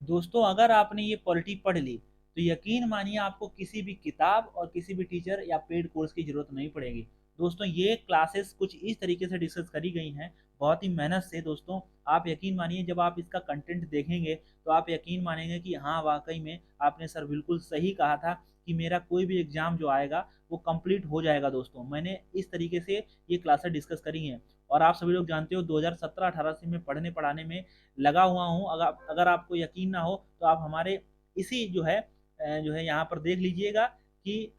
दोस्तों अगर आपने ये पॉलिटी पढ़ ली तो यकीन मानिए आपको किसी भी किताब और किसी भी टीचर या पेड कोर्स की जरूरत नहीं पड़ेगी। दोस्तों ये क्लासेस कुछ इस तरीके से डिस्कस करी गई हैं, बहुत ही मेहनत से। दोस्तों आप यकीन मानिए जब आप इसका कंटेंट देखेंगे तो आप यकीन मानेंगे कि हाँ वाकई में आपने सर बिल्कुल सही कहा था कि मेरा कोई भी एग्जाम जो आएगा वो कंप्लीट हो जाएगा। दोस्तों मैंने इस तरीके से ये क्लासेस डिस्कस करी हैं और आप सभी लोग जानते हो 2017-18 से मैं पढ़ने पढ़ाने में लगा हुआ हूँ। अगर अगर आपको यकीन ना हो तो आप हमारे इसी जो है यहाँ पर देख लीजिएगा कि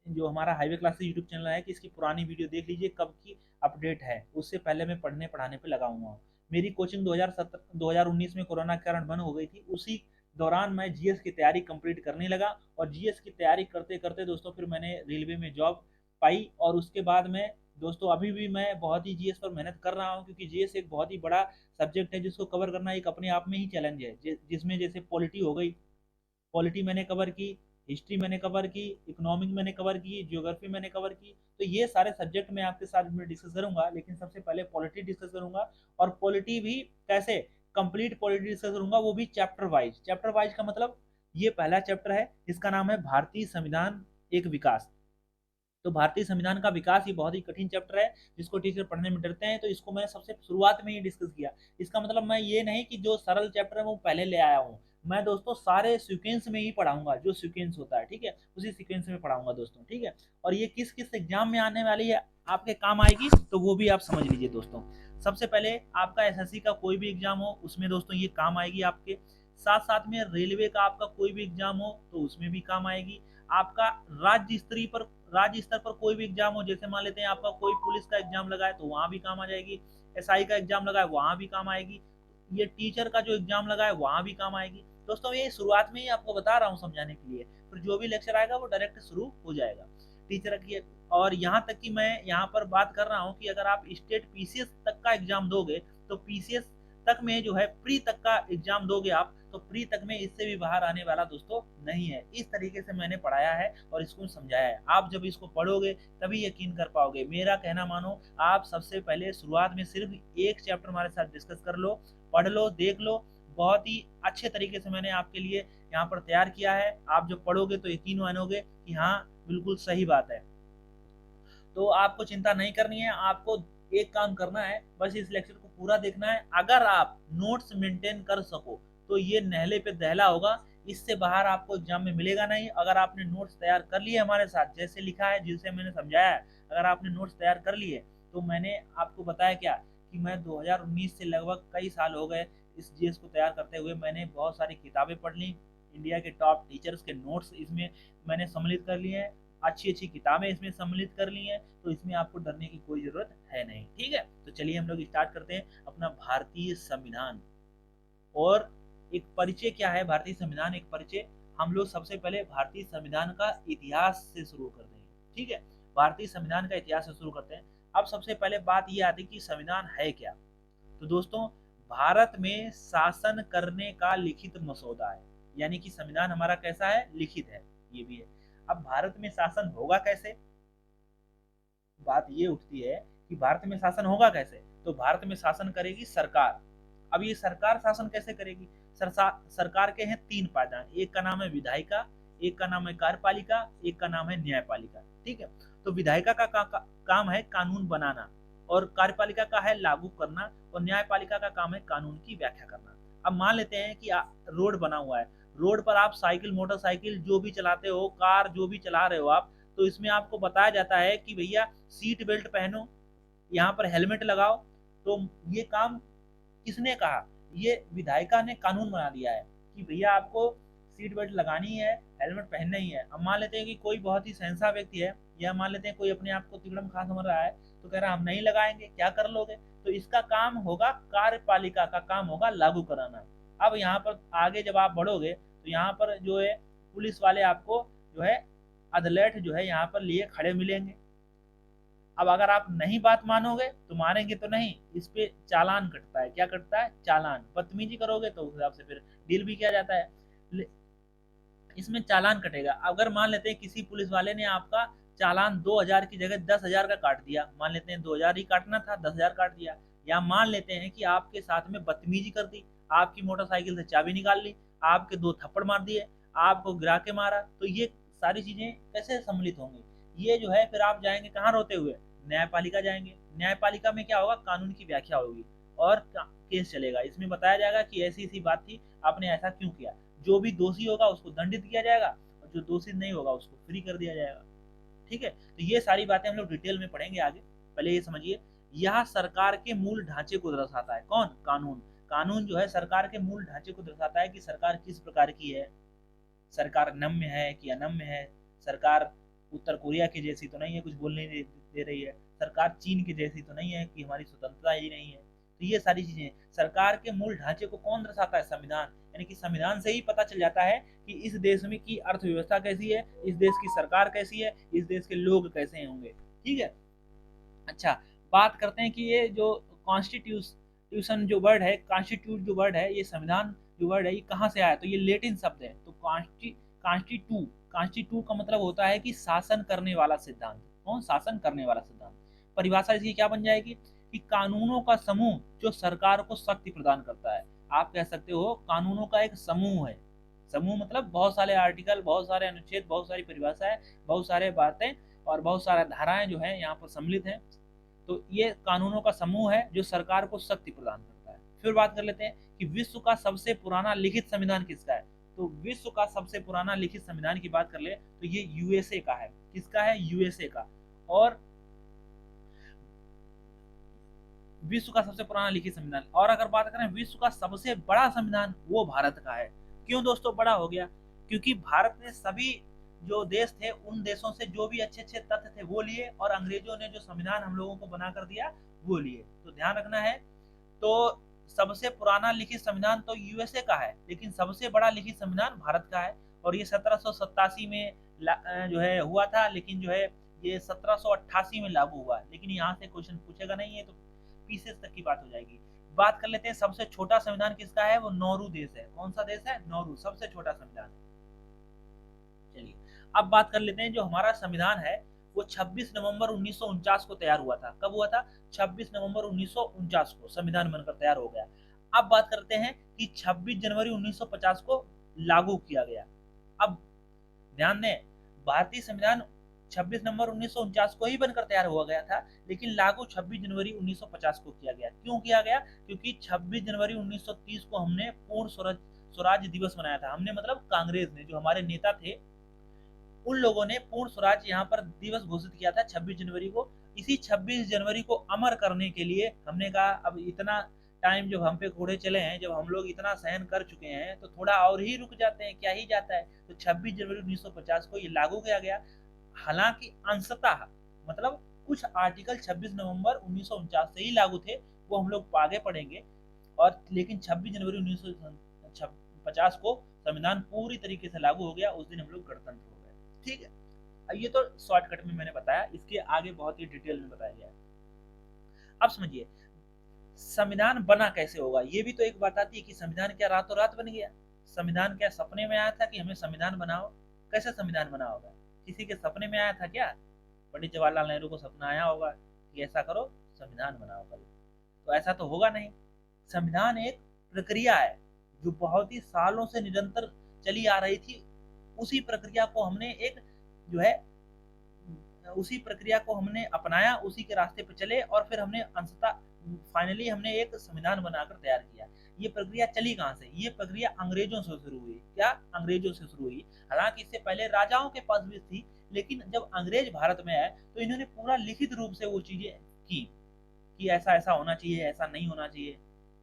जो हमारा हाईवे क्लासेस यूट्यूब चैनल है कि इसकी पुरानी वीडियो देख लीजिए कब की अपडेट है। उससे पहले मैं पढ़ने पढ़ाने पे लगा हुआ हूँ। मेरी कोचिंग 2019 में कोरोना के कारण बंद हो गई थी। उसी दौरान मैं जीएस की तैयारी कंप्लीट करने लगा और जीएस की तैयारी करते करते दोस्तों फिर मैंने रेलवे में जॉब पाई और उसके बाद में दोस्तों अभी भी मैं बहुत ही जीएस पर मेहनत कर रहा हूँ, क्योंकि जीएस एक बहुत ही बड़ा सब्जेक्ट है जिसको कवर करना एक अपने आप में ही चैलेंज है। जिसमें जैसे पॉलिटी हो गई, पॉलिटी मैंने कवर की, हिस्ट्री मैंने कवर की, इकोनॉमिक मैंने कवर की, ज्योग्राफी मैंने कवर की। तो ये सारे सब्जेक्ट मैं आपके साथ में डिस्कस करूंगा, लेकिन सबसे पहले पॉलिटी डिस्कस करूंगा। और पॉलिटी भी कैसे, कंप्लीट पॉलिटी डिस्कस करूंगा, वो भी चैप्टर वाइज। चैप्टर वाइज का मतलब ये पहला चैप्टर है, इसका नाम है भारतीय संविधान एक विकास। तो भारतीय संविधान का विकास ये बहुत ही कठिन चैप्टर है जिसको टीचर पढ़ने में डरते हैं, तो इसको मैंने सबसे शुरुआत में ही डिस्कस किया। इसका मतलब मैं ये नहीं कि जो सरल चैप्टर है वो पहले ले आया हूँ। मैं दोस्तों सारे सीक्वेंस में ही पढ़ाऊंगा, जो सीक्वेंस होता है ठीक है उसी सीक्वेंस में पढ़ाऊंगा दोस्तों, ठीक है। और ये किस किस एग्जाम में आने वाली है, आपके काम आएगी, तो वो भी आप समझ लीजिए दोस्तों। सबसे पहले आपका एसएससी का कोई भी एग्जाम हो उसमें दोस्तों ये काम आएगी आपके। साथ साथ में रेलवे का आपका कोई भी एग्जाम हो तो उसमें भी काम आएगी। आपका राज्य स्तर पर कोई भी एग्जाम हो, जैसे मान लेते हैं आपका कोई पुलिस का एग्जाम लगा है तो वहां भी काम आ जाएगी। एसआई का एग्जाम लगा है वहां भी काम आएगी। ये टीचर का जो एग्जाम लगा है वहां भी काम आएगी। दोस्तों ये शुरुआत में ही आपको बता रहा हूँ समझाने के लिए, फिर जो भी लेक्चर आएगा वो डायरेक्ट शुरू हो जाएगा टीचर की। और यहाँ तक कि मैं यहाँ पर बात कर रहा हूँ कि अगर आप स्टेट पीसीएस तक का एग्जाम दोगे तो पीसीएस तक में जो है प्री तक का एग्जाम दोगे आप तो प्री तक में इससे भी बाहर आने वाला दोस्तों नहीं है। इस तरीके से मैंने पढ़ाया है और इसको समझाया है। आप जब इसको पढ़ोगे तभी यकीन कर पाओगे। मेरा कहना मानो, आप सबसे पहले शुरुआत में सिर्फ एक चैप्टर हमारे साथ डिस्कस कर लो, पढ़ लो, देख लो। बहुत ही अच्छे तरीके से मैंने आपके लिए यहाँ पर तैयार किया है। आप जब पढ़ोगे तो यकीन मानोगे कि हाँ बिल्कुल सही बात है। तो आपको चिंता नहीं करनी है, आपको एक काम करना है, बस इस लेक्चर को पूरा देखना है। अगर आप नोट्स मेंटेन कर सको तो ये नहले पे दहला होगा, इससे बाहर आपको एग्जाम में मिलेगा नहीं। अगर आपने नोट्स तैयार कर लिए हमारे साथ, जैसे लिखा है जिसे मैंने समझाया है, अगर आपने नोट्स तैयार कर लिए तो मैंने आपको बताया क्या कि मैं 2019 से लगभग कई साल हो गए इस जीएस को तैयार करते हुए। मैंने बहुत सारी किताबें पढ़ ली, इंडिया के टॉप टीचर्स के नोट्स इसमें मैंने सम्मिलित कर लिए हैं, अच्छी अच्छी किताबें इसमें सम्मिलित कर ली हैं। तो इसमें आपको डरने की कोई जरूरत है नहीं, ठीक है। तो चलिए हम लोग स्टार्ट करते हैं अपना भारतीय संविधान। और एक परिचय क्या है भारतीय संविधान, एक परिचय हम लोग सबसे पहले भारतीय संविधान का इतिहास से शुरू करते हैं, ठीक है। भारतीय संविधान का इतिहास से शुरू करते हैं। अब सबसे पहले बात यह आती है कि संविधान है क्या। तो दोस्तों भारत में शासन करने का लिखित मसौदा है, यानी कि संविधान हमारा कैसा है, लिखित है, ये भी है। अब भारत में शासन होगा कैसे, बात ये उठती है कि भारत में शासन होगा कैसे। तो भारत में शासन करेगी सरकार। अब ये सरकार शासन कैसे करेगी, सरकार के हैं तीन पायदान, एक का नाम है विधायिका, एक का नाम है कार्यपालिका, एक का नाम है न्यायपालिका, ठीक है। तो विधायिका का काम है कानून बनाना, और कार्यपालिका का है लागू करना, और न्यायपालिका का काम है कानून की व्याख्या करना। अब मान लेते हैं कि रोड बना हुआ है, रोड पर आप साइकिल मोटरसाइकिल जो भी चलाते हो, कार जो भी चला रहे हो आप, तो इसमें आपको बताया जाता है कि भैया सीट बेल्ट पहनो, यहाँ पर हेलमेट लगाओ। तो ये काम किसने कहा, ये विधायिका ने कानून बना दिया है कि भैया आपको सीट बेल्ट लगानी है, हेलमेट पहनना ही है। अब मान लेते हैं कि कोई बहुत ही सहनसा व्यक्ति है, या मान लेते हैं कोई अपने आप को तिगड़म खा समझ रहा है, तो कह रहा है हम नहीं लगाएंगे, क्या कर लोगे। तो इसका काम होगा, कार्यपालिका का काम होगा लागू कराना। अब यहाँ पर आगे जब आप बढ़ोगे तो यहाँ पर जो है पुलिस वाले आपको जो है अदलेट जो है यहाँ पर लिए खड़े मिलेंगे। अब अगर आप नहीं बात मानोगे तो मानेंगे तो नहीं, इस पे चालान कटता है। क्या कटता है, चालान। बदतमीजी करोगे तो उस हिसाब से फिर डील भी किया जाता है, इसमें चालान कटेगा। अगर मान लेते हैं किसी पुलिस वाले ने आपका चालान 2000 की जगह 10,000 का काट दिया, मान लेते हैं 2000 ही काटना था 10,000 काट दिया। या मान लेते हैं कि आपके साथ में बदतमीजी कर दी, आपकी मोटरसाइकिल से चाबी निकाल ली, आपके 2 थप्पड़ मार दिए, आपको गिरा के मारा, तो ये सारी चीज़ें कैसे सम्मिलित होंगी? ये जो है फिर आप जाएँगे कहाँ रोते हुए? न्यायपालिका जाएँगे। न्यायपालिका में क्या होगा? कानून की व्याख्या होगी और का केस चलेगा। इसमें बताया जाएगा कि ऐसी-ऐसी बात थी, आपने ऐसा क्यों किया? जो भी दोषी होगा उसको दंडित किया जाएगा और जो दोषी नहीं होगा उसको फ्री कर दिया जाएगा। ठीक है? तो ये सारी बातें हम लोग डिटेल में पढ़ेंगे आगे। पहले ये समझिए, यह सरकार के मूल ढांचे को दर्शाता है। कौन? कानून। कानून जो है सरकार के मूल ढांचे को दर्शाता है कि सरकार किस प्रकार की है, सरकार नम्य है कि अनम्य है, सरकार उत्तर कोरिया की जैसी तो नहीं है, कुछ बोलने नहीं दे रही है, सरकार चीन की जैसी तो नहीं है कि हमारी स्वतंत्रता ही नहीं है। तो ये सारी चीजें, सरकार के मूल ढांचे को कौन दर्शाता है? संविधान। यानी कि संविधान से ही पता चल जाता है कि इस देश में की अर्थव्यवस्था कैसी है, इस देश की सरकार कैसी है, इस देश के लोग कैसे होंगे। ठीक है। अच्छा, बात करते हैं कि ये जो कॉन्स्टिट्यूशन जो वर्ड है, कॉन्स्टिट्यूट जो वर्ड है, ये संविधान जो वर्ड है, ये कहाँ से आया? तो ये लेटिन शब्द है। तो कॉन्स्टिट्यू कॉन्स्टिट्यू का मतलब होता है कि शासन करने वाला सिद्धांत। कौन? शासन करने वाला सिद्धांत। परिभाषा इसकी क्या बन जाएगी? कि कानूनों का समूह जो सरकार को शक्ति प्रदान करता है। आप कह सकते हो कानूनों का एक समूह है। समूह मतलब बहुत सारे आर्टिकल, बहुत सारे अनुच्छेद, बहुत सारी परिभाषाएं, बहुत सारे बातें और बहुत सारा धाराएं जो है यहाँ पर सम्मिलित हैं। तो ये कानूनों का समूह है जो सरकार को शक्ति प्रदान करता है। फिर बात कर लेते हैं कि विश्व का सबसे पुराना लिखित संविधान किसका है? तो विश्व का सबसे पुराना लिखित संविधान की बात कर ले तो ये यूएसए का है। किसका है? यूएसए का। और विश्व का सबसे पुराना लिखित संविधान। और अगर बात करें विश्व का सबसे बड़ा संविधान, वो भारत का है। क्यों दोस्तों बड़ा हो गया? क्योंकि भारत ने सभी जो देश थे उन देशों से जो भी अच्छे अच्छे तथ्य थे वो लिए, और अंग्रेजों ने जो संविधान हम लोगों को बना कर दिया वो लिए। तो ध्यान रखना है। तो सबसे पुराना लिखित संविधान तो यूएसए का है, लेकिन सबसे बड़ा लिखित संविधान भारत का है। और ये 1787 में जो है हुआ था, लेकिन जो है ये 1788 में लागू हुआ। लेकिन यहाँ से क्वेश्चन पूछेगा नहीं, है तो पीसेस तक की बात हो जाएगी। बात कर लेते हैं सबसे छोटा संविधान किसका है? वो नौरू देश है। कौन सा देश है? नौरू सबसे छोटा संविधान है। चलिए, अब बात कर लेते हैं जो हमारा संविधान है वो 26 नवंबर 1949 को तैयार हुआ था। कब हुआ था? 26 नवंबर 1949 को संविधान बनकर तैयार हो गया। अब बात करते हैं कि 26 जनवरी 1950 को लागू किया गया। अब ध्यान दें, भारतीय संविधान 26 नवंबर 1949 को ही बनकर तैयार हुआ गया था, लेकिन लागू 26 जनवरी 1950 को किया गया। क्यों किया गया? क्योंकि 26 जनवरी 1930 को हमने पूर्ण स्वराज दिवस मनाया था। हमने मतलब कांग्रेस ने, जो हमारे नेता थे, उन लोगों ने पूर्ण स्वराज यहाँ पर दिवस घोषित किया था 26 जनवरी को। इसी 26 जनवरी को अमर करने के लिए हमने कहा अब इतना टाइम जब हम पे घोड़े चले हैं, जब हम लोग इतना सहन कर चुके हैं, तो थोड़ा और ही रुक जाते हैं, क्या ही जाता है। तो 26 जनवरी 1950 को ये लागू किया गया। हालांकि अंशतः मतलब कुछ आर्टिकल 26 नवंबर 1949 से ही लागू थे, वो हम लोग आगे पढ़ेंगे। और लेकिन 26 जनवरी 1950 को संविधान पूरी तरीके से लागू हो गया। उस दिन हम लोग गणतंत्र हो गए। ठीक है। अब ये तो शॉर्टकट में मैंने बताया, इसके आगे बहुत ही डिटेल में बताया गया है। अब समझिए संविधान बना कैसे होगा। ये भी तो एक बात आती है कि संविधान क्या रातों रात बन गया? संविधान क्या सपने में आया था कि हमें संविधान बनाओ? कैसे संविधान बना होगा? किसी के सपने में आया था क्या? पंडित जवाहरलाल नेहरू को सपना आया होगा कि ऐसा करो, संविधान बनाओ कल। तो ऐसा तो होगा नहीं। संविधान एक प्रक्रिया है जो बहुत ही सालों से निरंतर चली आ रही थी। उसी प्रक्रिया को हमने एक जो है उसी प्रक्रिया को हमने अपनाया, उसी के रास्ते पर चले, और फिर हमने अंततः फाइनली हमने एक संविधान बनाकर तैयार किया। ये प्रक्रिया चली कहाँ से? ये प्रक्रिया अंग्रेजों से शुरू हुई। क्या? अंग्रेजों से शुरू हुई। हालांकि इससे पहले राजाओं के पास भी थी, लेकिन जब अंग्रेज भारत में आए तो इन्होंने पूरा लिखित रूप से वो चीजें की कि ऐसा ऐसा होना चाहिए, ऐसा नहीं होना चाहिए।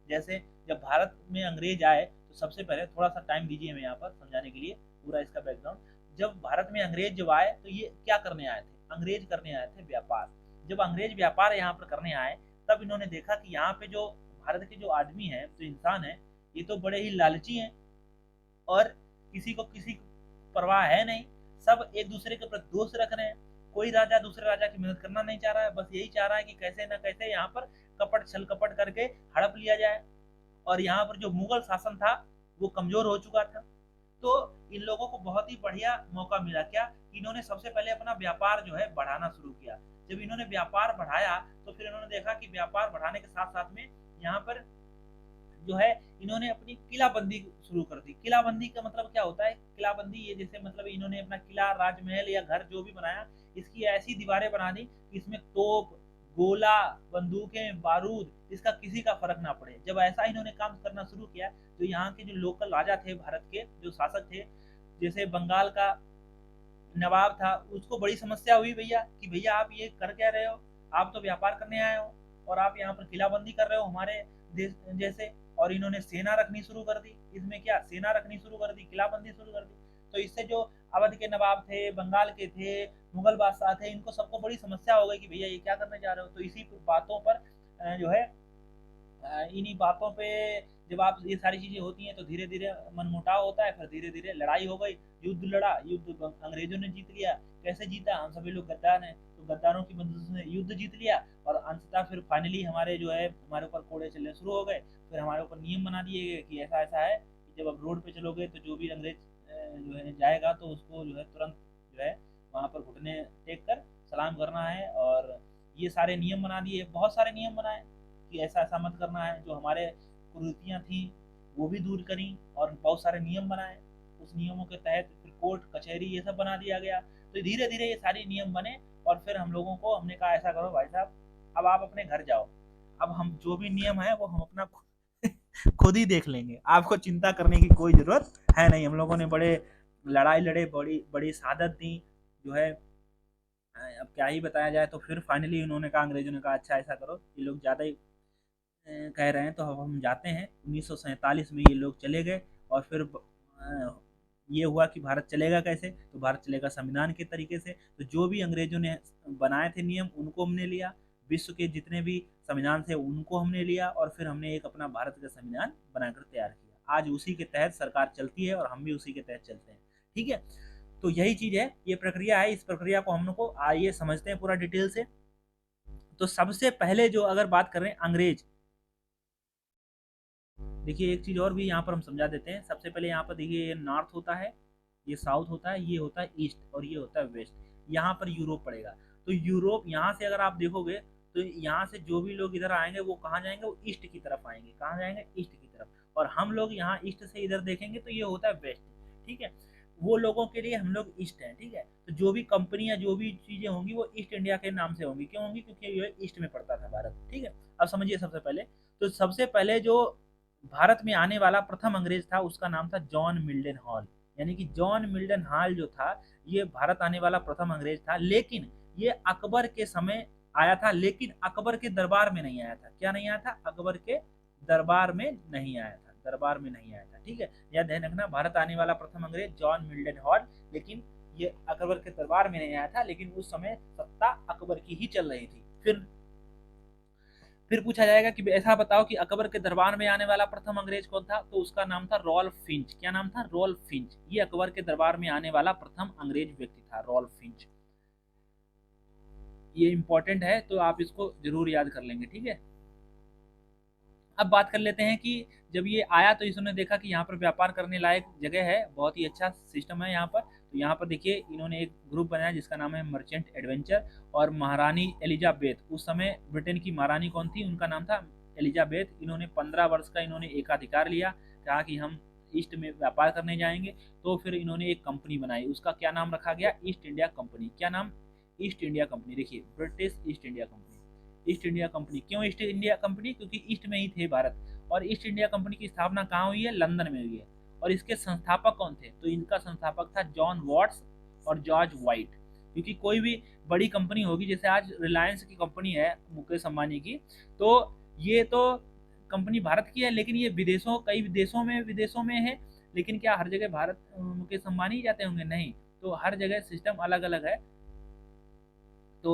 जैसे जब भारत में अंग्रेज आए तो सबसे पहले थोड़ा सा टाइम दीजिए मैं यहाँ पर समझाने के लिए पूरा इसका बैकग्राउंड। जब भारत में अंग्रेज जब आए तो ये क्या करने आए थे? अंग्रेज करने आए थे व्यापार। जब अंग्रेज व्यापार यहाँ पर करने आए तब इन्होंने देखा कि यहाँ पे जो भारत के जो आदमी हैं, जो इंसान है, ये तो बड़े ही लालची हैं और किसी को किसी परवाह है नहीं। सब एक दूसरे के प्रति दोष रख रहे हैं। कोई राजा दूसरे राजा की मदद करना नहीं चाह रहा है, बस यही चाह रहा है कि कैसे ना कैसे यहाँ पर कपट छल कपट करके हड़प लिया जाए। और यहाँ पर जो मुगल शासन था वो कमजोर हो चुका था। तो इन लोगों को बहुत ही बढ़िया मौका मिला। क्या? इन्होंने सबसे पहले अपना व्यापार जो है बढ़ाना शुरू किया। जब इन्होंने व्यापार बढ़ाया तो फिर इन्होंने देखा कि व्यापार बढ़ाने के साथ साथ में यहाँ पर जो है इन्होंने अपनी किलाबंदी शुरू कर दी। किलाबंदी का मतलब क्या होता है? किलाबंदी ये जैसे मतलब इन्होंने अपना किला, राजमहल या घर जो भी बनाया, इसकी ऐसी दीवारें बना दी कि इसमें तोप, गोला, बंदूकें, बारूद, इसका किसी का फर्क ना पड़े। जब ऐसा इन्होंने काम करना शुरू किया, तो यहाँ के जो लोकल राजा थे, भारत के जो शासक थे, जैसे बंगाल का नवाब था, उसको बड़ी समस्या हुई भैया कि भैया आप ये कर क्या रहे हो? आप तो व्यापार करने आए हो और आप यहाँ पर किलाबंदी कर रहे हो हमारे देश जैसे। और इन्होंने सेना रखनी शुरू कर दी। इसमें क्या, सेना रखनी शुरू कर दी, किलाबंदी शुरू कर दी। तो इससे जो अवध के नवाब थे, बंगाल के थे, मुगल बादशाह थे, इनको सबको बड़ी समस्या हो गई कि भैया ये क्या करने जा रहे हो। तो इसी बातों पर जो है इन्हीं बातों पे जब आप ये सारी चीजें होती हैं तो धीरे धीरे मनमुटाव होता है, फिर धीरे धीरे लड़ाई हो गई, युद्ध लड़ा, युद्ध अंग्रेजों ने जीत लिया। कैसे जीता? हम सभी लोग गद्दार हैं, तो गद्दारों की मदद से युद्ध जीत लिया, और अंततः फिर फाइनली हमारे जो है हमारे ऊपर कोड़े चलने शुरू हो गए। फिर हमारे ऊपर नियम बना दिए गए कि ऐसा ऐसा है कि जब आप रोड पे चलोगे तो जो भी अंग्रेज जो है जाएगा तो उसको जो है तुरंत जो है वहाँ पर घुटने टेक कर सलाम करना है। और ये सारे नियम बना दिए, बहुत सारे नियम बनाए कि ऐसा ऐसा मत करना है। जो हमारे कुरीतियाँ थी वो भी दूर करी और बहुत सारे नियम बनाए। उस नियमों के तहत फिर कोर्ट कचहरी ये सब बना दिया गया। तो धीरे धीरे ये सारे नियम बने और फिर हम लोगों को हमने कहा ऐसा करो भाई साहब, अब आप अपने घर जाओ, अब हम जो भी नियम है वो हम अपना खुद ही देख लेंगे, आपको चिंता करने की कोई जरूरत है नहीं। हम लोगों ने बड़े लड़ाई लड़े, बड़ी बड़ी शहादत दी जो है। अब क्या ही बताया जाए। तो फिर फाइनली उन्होंने कहा, अंग्रेजों ने कहा अच्छा ऐसा करो, ये लोग ज़्यादा ही कह रहे हैं तो अब हम जाते हैं। 1947 में ये लोग चले गए। और फिर ये हुआ कि भारत चलेगा कैसे? तो भारत चलेगा संविधान के तरीके से। तो जो भी अंग्रेजों ने बनाए थे नियम उनको हमने लिया, विश्व के जितने भी संविधान थे उनको हमने लिया, और फिर हमने एक अपना भारत का संविधान बनाकर तैयार किया। आज उसी के तहत सरकार चलती है और हम भी उसी के तहत चलते हैं। ठीक है, तो यही चीज है, ये प्रक्रिया है। इस प्रक्रिया को हम लोग को आइए समझते हैं पूरा डिटेल से। तो सबसे पहले जो अगर बात करें अंग्रेज, देखिए एक चीज और भी यहाँ पर हम समझा देते हैं। सबसे पहले यहाँ पर देखिए, ये नॉर्थ होता है, ये साउथ होता है, ये होता है ईस्ट, और ये होता है वेस्ट। यहाँ पर यूरोप पड़ेगा। तो यूरोप यहाँ से अगर आप देखोगे तो यहाँ से जो भी लोग इधर आएंगे वो कहाँ जाएंगे? वो ईस्ट की तरफ आएंगे। कहाँ जाएंगे? ईस्ट की तरफ। और हम लोग यहाँ ईस्ट से इधर देखेंगे तो ये होता है वेस्ट। ठीक है, वो लोगों के लिए हम लोग ईस्ट हैं। ठीक है, तो जो भी कंपनियां, जो भी चीजें होंगी वो ईस्ट इंडिया के नाम से होंगी। क्यों होंगी? क्योंकि ये ईस्ट में पड़ता था भारत। ठीक है, अब समझिए सबसे पहले, तो सबसे पहले जो भारत में आने वाला प्रथम अंग्रेज था उसका नाम था जॉन मिल्डन हॉल। यानी कि जॉन मिल्डन हॉल जो था ये भारत आने वाला प्रथम अंग्रेज था। लेकिन ये अकबर के समय आया था, लेकिन अकबर के दरबार में नहीं आया था। क्या नहीं आया था? अकबर के दरबार में नहीं आया था, दरबार में नहीं आया था। ठीक है, यह ध्यान रखना, भारत आने वाला प्रथम अंग्रेज जॉन मिल्डन हॉल, लेकिन ये अकबर के दरबार में नहीं आया था। लेकिन उस समय सत्ता अकबर की ही चल रही थी। फिर पूछा जाएगा कि ऐसा बताओ कि अकबर के दरबार में आने वाला प्रथम अंग्रेज कौन था? तो उसका नाम था रॉल्फ फिंच। क्या नाम था? Ralph Finch. ये अकबर के दरबार में आने वाला प्रथम अंग्रेज व्यक्ति था, रॉल्फ फिंच। ये इंपॉर्टेंट है तो आप इसको जरूर याद कर लेंगे। ठीक है, अब बात कर लेते हैं कि जब ये आया तो इसने देखा कि यहाँ पर व्यापार करने लायक जगह है, बहुत ही अच्छा सिस्टम है यहाँ पर। तो यहाँ पर देखिए इन्होंने एक ग्रुप बनाया जिसका नाम है मर्चेंट एडवेंचर। और महारानी एलिजाबेथ, उस समय ब्रिटेन की महारानी कौन थी? उनका नाम था एलिजाबेथ। इन्होंने 15 वर्ष का इन्होंने एकाधिकार लिया, कहा कि हम ईस्ट में व्यापार करने जाएंगे। तो फिर इन्होंने एक कंपनी बनाई, उसका क्या नाम रखा गया? East India Company. क्या नाम? East India Company. देखिए, British East India Company. East India Company क्यों ईस्ट इंडिया कंपनी? क्योंकि ईस्ट में ही थे भारत। और ईस्ट इंडिया कंपनी की स्थापना कहाँ हुई है? लंदन में हुई है। और इसके संस्थापक कौन थे? तो इनका संस्थापक था जॉन वॉट्स और जॉर्ज वाइट। क्योंकि कोई भी बड़ी कंपनी होगी, जैसे आज रिलायंस की कंपनी है मुकेश अंबानी की, तो ये तो कंपनी भारत की है, लेकिन ये विदेशों, कई विदेशों में है। लेकिन क्या हर जगह भारत मुकेश अंबानी ही जाते होंगे? नहीं, तो हर जगह सिस्टम अलग अलग है। तो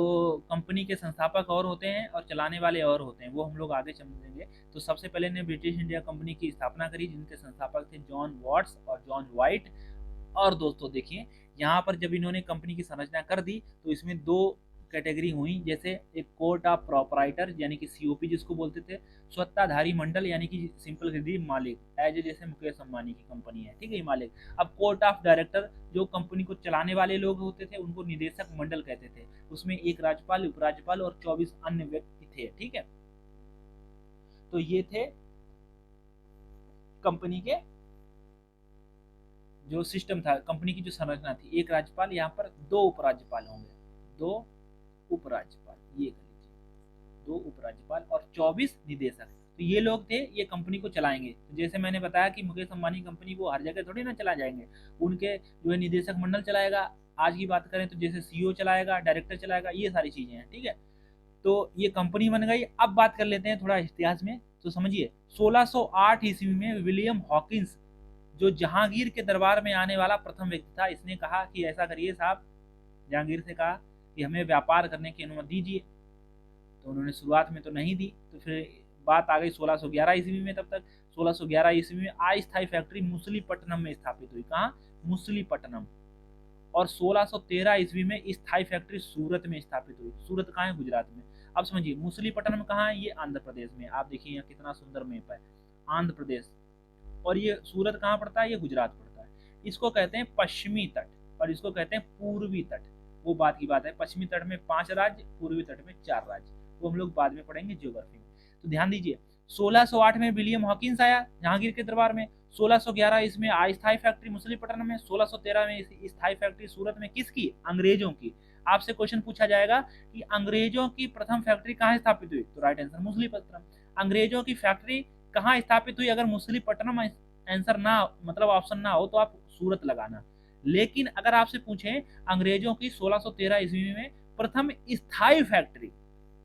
कंपनी के संस्थापक और होते हैं और चलाने वाले और होते हैं, वो हम लोग आगे समझेंगे। तो सबसे पहले ने ब्रिटिश इंडिया कंपनी की स्थापना करी, जिनके संस्थापक थे जॉन वॉट्स और जॉन वाइट। और दोस्तों देखिए, यहाँ पर जब इन्होंने कंपनी की संरचना कर दी तो इसमें दो कैटेगरी हुई। जैसे एक कोर्ट ऑफ प्रॉपराइटर यानी कि सीओपी जिसको बोलते थे, स्वत्ताधारी मंडल यानी कि सिंपल खरीदी मालिक, एज जैसे मुकेश अंबानी की कंपनी है। ठीक है, ये मालिक। अब कोर्ट ऑफ डायरेक्टर, जो कंपनी को चलाने वाले लोग होते थे उनको निदेशक मंडल कहते थे। उसमें एक राज्यपाल, उपराज्यपाल और 24 अन्य व्यक्ति थे। ठीक है, तो ये थे कंपनी के जो सिस्टम था, कंपनी की जो संरचना थी, एक राज्यपाल, यहाँ पर दो उपराज्यपाल होंगे, दो उपराज्यपाल, ये कर लीजिए, दो उपराज्यपाल और 24 निदेशक। तो ये लोग थे, ये कंपनी को चलाएंगे। तो जैसे मैंने बताया कि मुकेश अंबानी कंपनी वो हर जगह थोड़ी ना चला जाएंगे, उनके जो है निदेशक मंडल चलाएगा। आज की बात करें तो जैसे सीईओ चलाएगा, डायरेक्टर चलाएगा, ये सारी चीजें हैं, ठीक है। तो ये कंपनी बन गई। अब बात कर लेते हैं थोड़ा इतिहास में, तो समझिए 1608 ईस्वी में विलियम हॉकिंस, जो जहांगीर के दरबार में आने वाला प्रथम व्यक्ति था, इसने कहा कि ऐसा करिए साहब, जहांगीर से कहा कि हमें व्यापार करने की अनुमति दीजिए। तो उन्होंने शुरुआत में तो नहीं दी, तो फिर बात आ गई 1611 ईस्वी में। तब तक 1611 ईस्वी में अस्थायी फैक्ट्री मुसलीपट्टनम में स्थापित हुई। कहाँ? मुसलीपट्टनम। और 1613 ईस्वी में स्थायी फैक्ट्री सूरत में स्थापित हुई। सूरत कहाँ है? गुजरात में। अब समझिए मुसलीपट्टनम कहाँ है? ये आंध्र प्रदेश में। आप देखिए यहाँ कितना सुंदर मैप है, आंध्र प्रदेश। और ये सूरत कहाँ पड़ता है? ये गुजरात पड़ता है। इसको कहते हैं पश्चिमी तट और इसको कहते हैं पूर्वी तट। वो बात की बात है, पश्चिमी तट में 5 राज्य, पूर्वी तट में 4 राज्य। वो हम लोग बाद में पढ़ेंगे ज्योग्राफी में। तो ध्यान दीजिए, 1608 में विलियम हॉकिंस आया जहांगीर के दरबार में। 1611 इसमें अस्थायी फैक्ट्री मुसलीपट्टनम में। 1613 में स्थायी फैक्ट्री सूरत में। किसकी? अंग्रेजों की। आपसे क्वेश्चन पूछा जाएगा कि अंग्रेजों की प्रथम फैक्ट्री कहाँ स्थापित हुई, तो राइट आंसर मुसलीपट्टनम। अंग्रेजों की फैक्ट्री कहाँ स्थापित हुई? अगर मुसलीपट्टनम आंसर ना, मतलब ऑप्शन ना हो, तो आप सूरत लगाना। लेकिन अगर आपसे पूछे अंग्रेजों की 1613 ईस्वी में प्रथम स्थायी फैक्ट्री,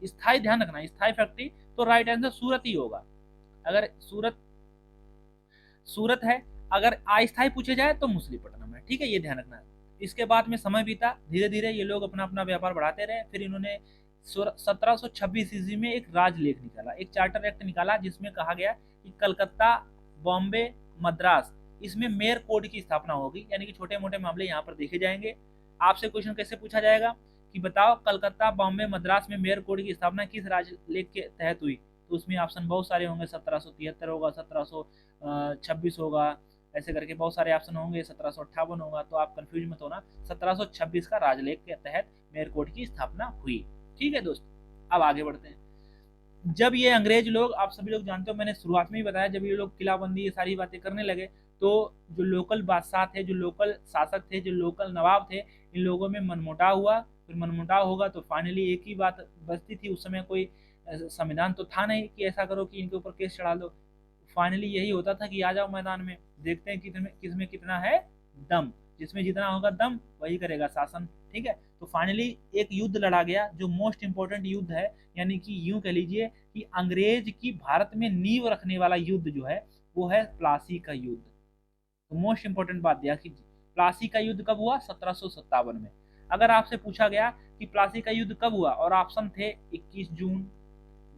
स्थायी ध्यान रखना, स्थायी फैक्ट्री, तो राइट आंसर सूरत ही होगा। अगर सूरत है, अगर अस्थायी पूछे जाए तो मुसलीपट्टनम है, ठीक है, ये ध्यान रखना। इसके बाद में समय बीता, धीरे धीरे ये लोग अपना अपना व्यापार बढ़ाते रहे। फिर इन्होंने 1726 ईस्वी में एक राजलेख निकाला, एक चार्टर एक्ट निकाला, जिसमें कहा गया कि कलकत्ता, बॉम्बे, मद्रास, इसमें मेयर कोड की स्थापना होगी, यानी कि छोटे मोटे मामले यहाँ पर देखे जाएंगे। आपसे क्वेश्चन कैसे पूछा जाएगा कि बताओ कलकत्ता, बॉम्बे, मद्रास में मेयर कोड की स्थापना किस राजलेख के तहत हुई? तो उसमें ऑप्शन बहुत सारे होंगे, 1773 होगा, 1726 होगा, ऐसे करके बहुत सारे ऑप्शन होंगे, 1758 होगा। तो आप कंफ्यूज मत होना, 1726 का राजलेख के तहत मेयर कोड की स्थापना हुई। ठीक है दोस्त, अब आगे बढ़ते हैं। जब ये अंग्रेज लोग, आप सभी लोग जानते हो, मैंने शुरुआत में ही बताया, जब ये लोग किलाबंदी ये सारी बातें करने लगे, तो जो लोकल बादशाह थे, जो लोकल शासक थे, जो लोकल नवाब थे, इन लोगों में मनमुटाव हुआ। फिर मनमुटाव होगा तो फाइनली एक ही बात बचती थी, उस समय कोई संविधान तो था नहीं कि ऐसा करो कि इनके ऊपर केस चढ़ा दो। फाइनली यही होता था कि आ जाओ मैदान में, देखते हैं किसमें कितना है दम, जिसमें जितना होगा दम वही करेगा शासन। ठीक है, तो फाइनली एक युद्ध लड़ा गया, जो मोस्ट इंपोर्टेंट युद्ध है, यानी कि यूं कह लीजिए कि अंग्रेज की भारत में नींव रखने वाला युद्ध जो है वो है प्लासी का युद्ध। तो मोस्ट इंपोर्टेंट बात दिया कि प्लासी का युद्ध कब हुआ? 1757 में। अगर आपसे पूछा गया कि प्लासी का युद्ध कब हुआ, और ऑप्शन थे 21 जून,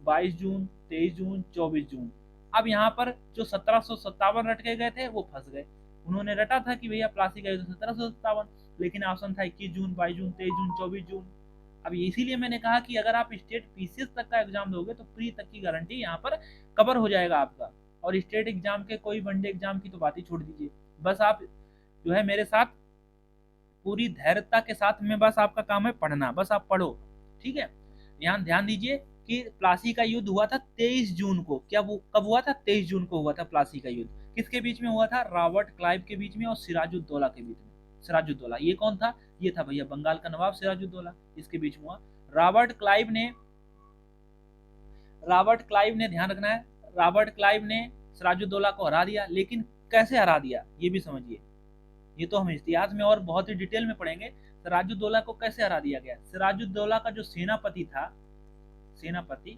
22 जून, 23 जून, 24 जून। अब यहाँ पर जो 1757 रट के गए थे वो फंस गए। उन्होंने रटा था कि भैया प्लासी का युद्ध 1757, लेकिन ऑप्शन था 21 जून, 22 जून, 23 जून, 24 जून। अब इसीलिए मैंने कहा कि अगर आप स्टेट पीसीएस तक का एग्जाम दोगे तो प्री तक की गारंटी यहाँ पर कवर हो जाएगा आपका। और स्टेट एग्जाम के, कोई वनडे एग्जाम की तो बात ही छोड़ दीजिए। बस आप जो है मेरे साथ पूरी धैर्यता के साथ में, बस आपका काम है पढ़ना, बस आप पढ़ो। ठीक है, यहाँ ध्यान दीजिए कि प्लासी का युद्ध हुआ था 23 जून को। क्या वो कब हुआ था? 23 जून को हुआ था प्लासी का युद्ध। किसके बीच में हुआ था? रॉबर्ट क्लाइव के बीच में और सिराजुद्दौला के बीच में। सिराजुद्दौला ये कौन था? ये था भैया बंगाल का नवाब सिराजुद्दौला, इसके बीच में हुआ। रॉबर्ट क्लाइव ने ध्यान रखना है, रॉबर्ट क्लाइव ने सिराजुद्दौला को हरा दिया। लेकिन कैसे हरा दिया ये भी समझिए, ये तो हम इतिहास में और बहुत ही डिटेल में पढ़ेंगे। सिराजुद्दौला को कैसे हरा दिया गया? सिराजुद्दौला का जो सेनापति था, सेनापति,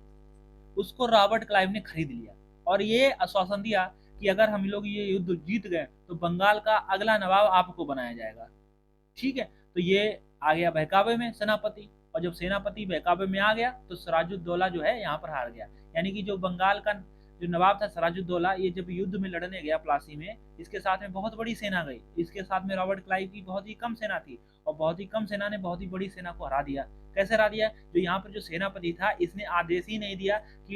उसको रॉबर्ट क्लाइव ने खरीद लिया और ये आश्वासन दिया कि अगर हम लोग ये युद्ध जीत गए तो बंगाल का अगला नवाब आपको बनाया जाएगा। ठीक है, तो ये आ गया बहकावे में सेनापति, और जब सेनापति बहकावे में आ गया तो सिराजुद्दौला जो है यहाँ पर हार गया। यानी कि जो बंगाल का जो नवाब था सिराजुद्दौला, ये जब युद्ध में लड़ने गया प्लासी में, इसके साथ में बहुत बड़ी सेना गई, इसके साथ में रॉबर्ट क्लाइव की बहुत ही कम सेना थी, और बहुत ही कम सेना ने बहुत ही बड़ी सेना को हरा दिया। कैसे हरा दिया? जो यहाँ पर जो सेनापति था, इसने आदेश ही नहीं दिया कि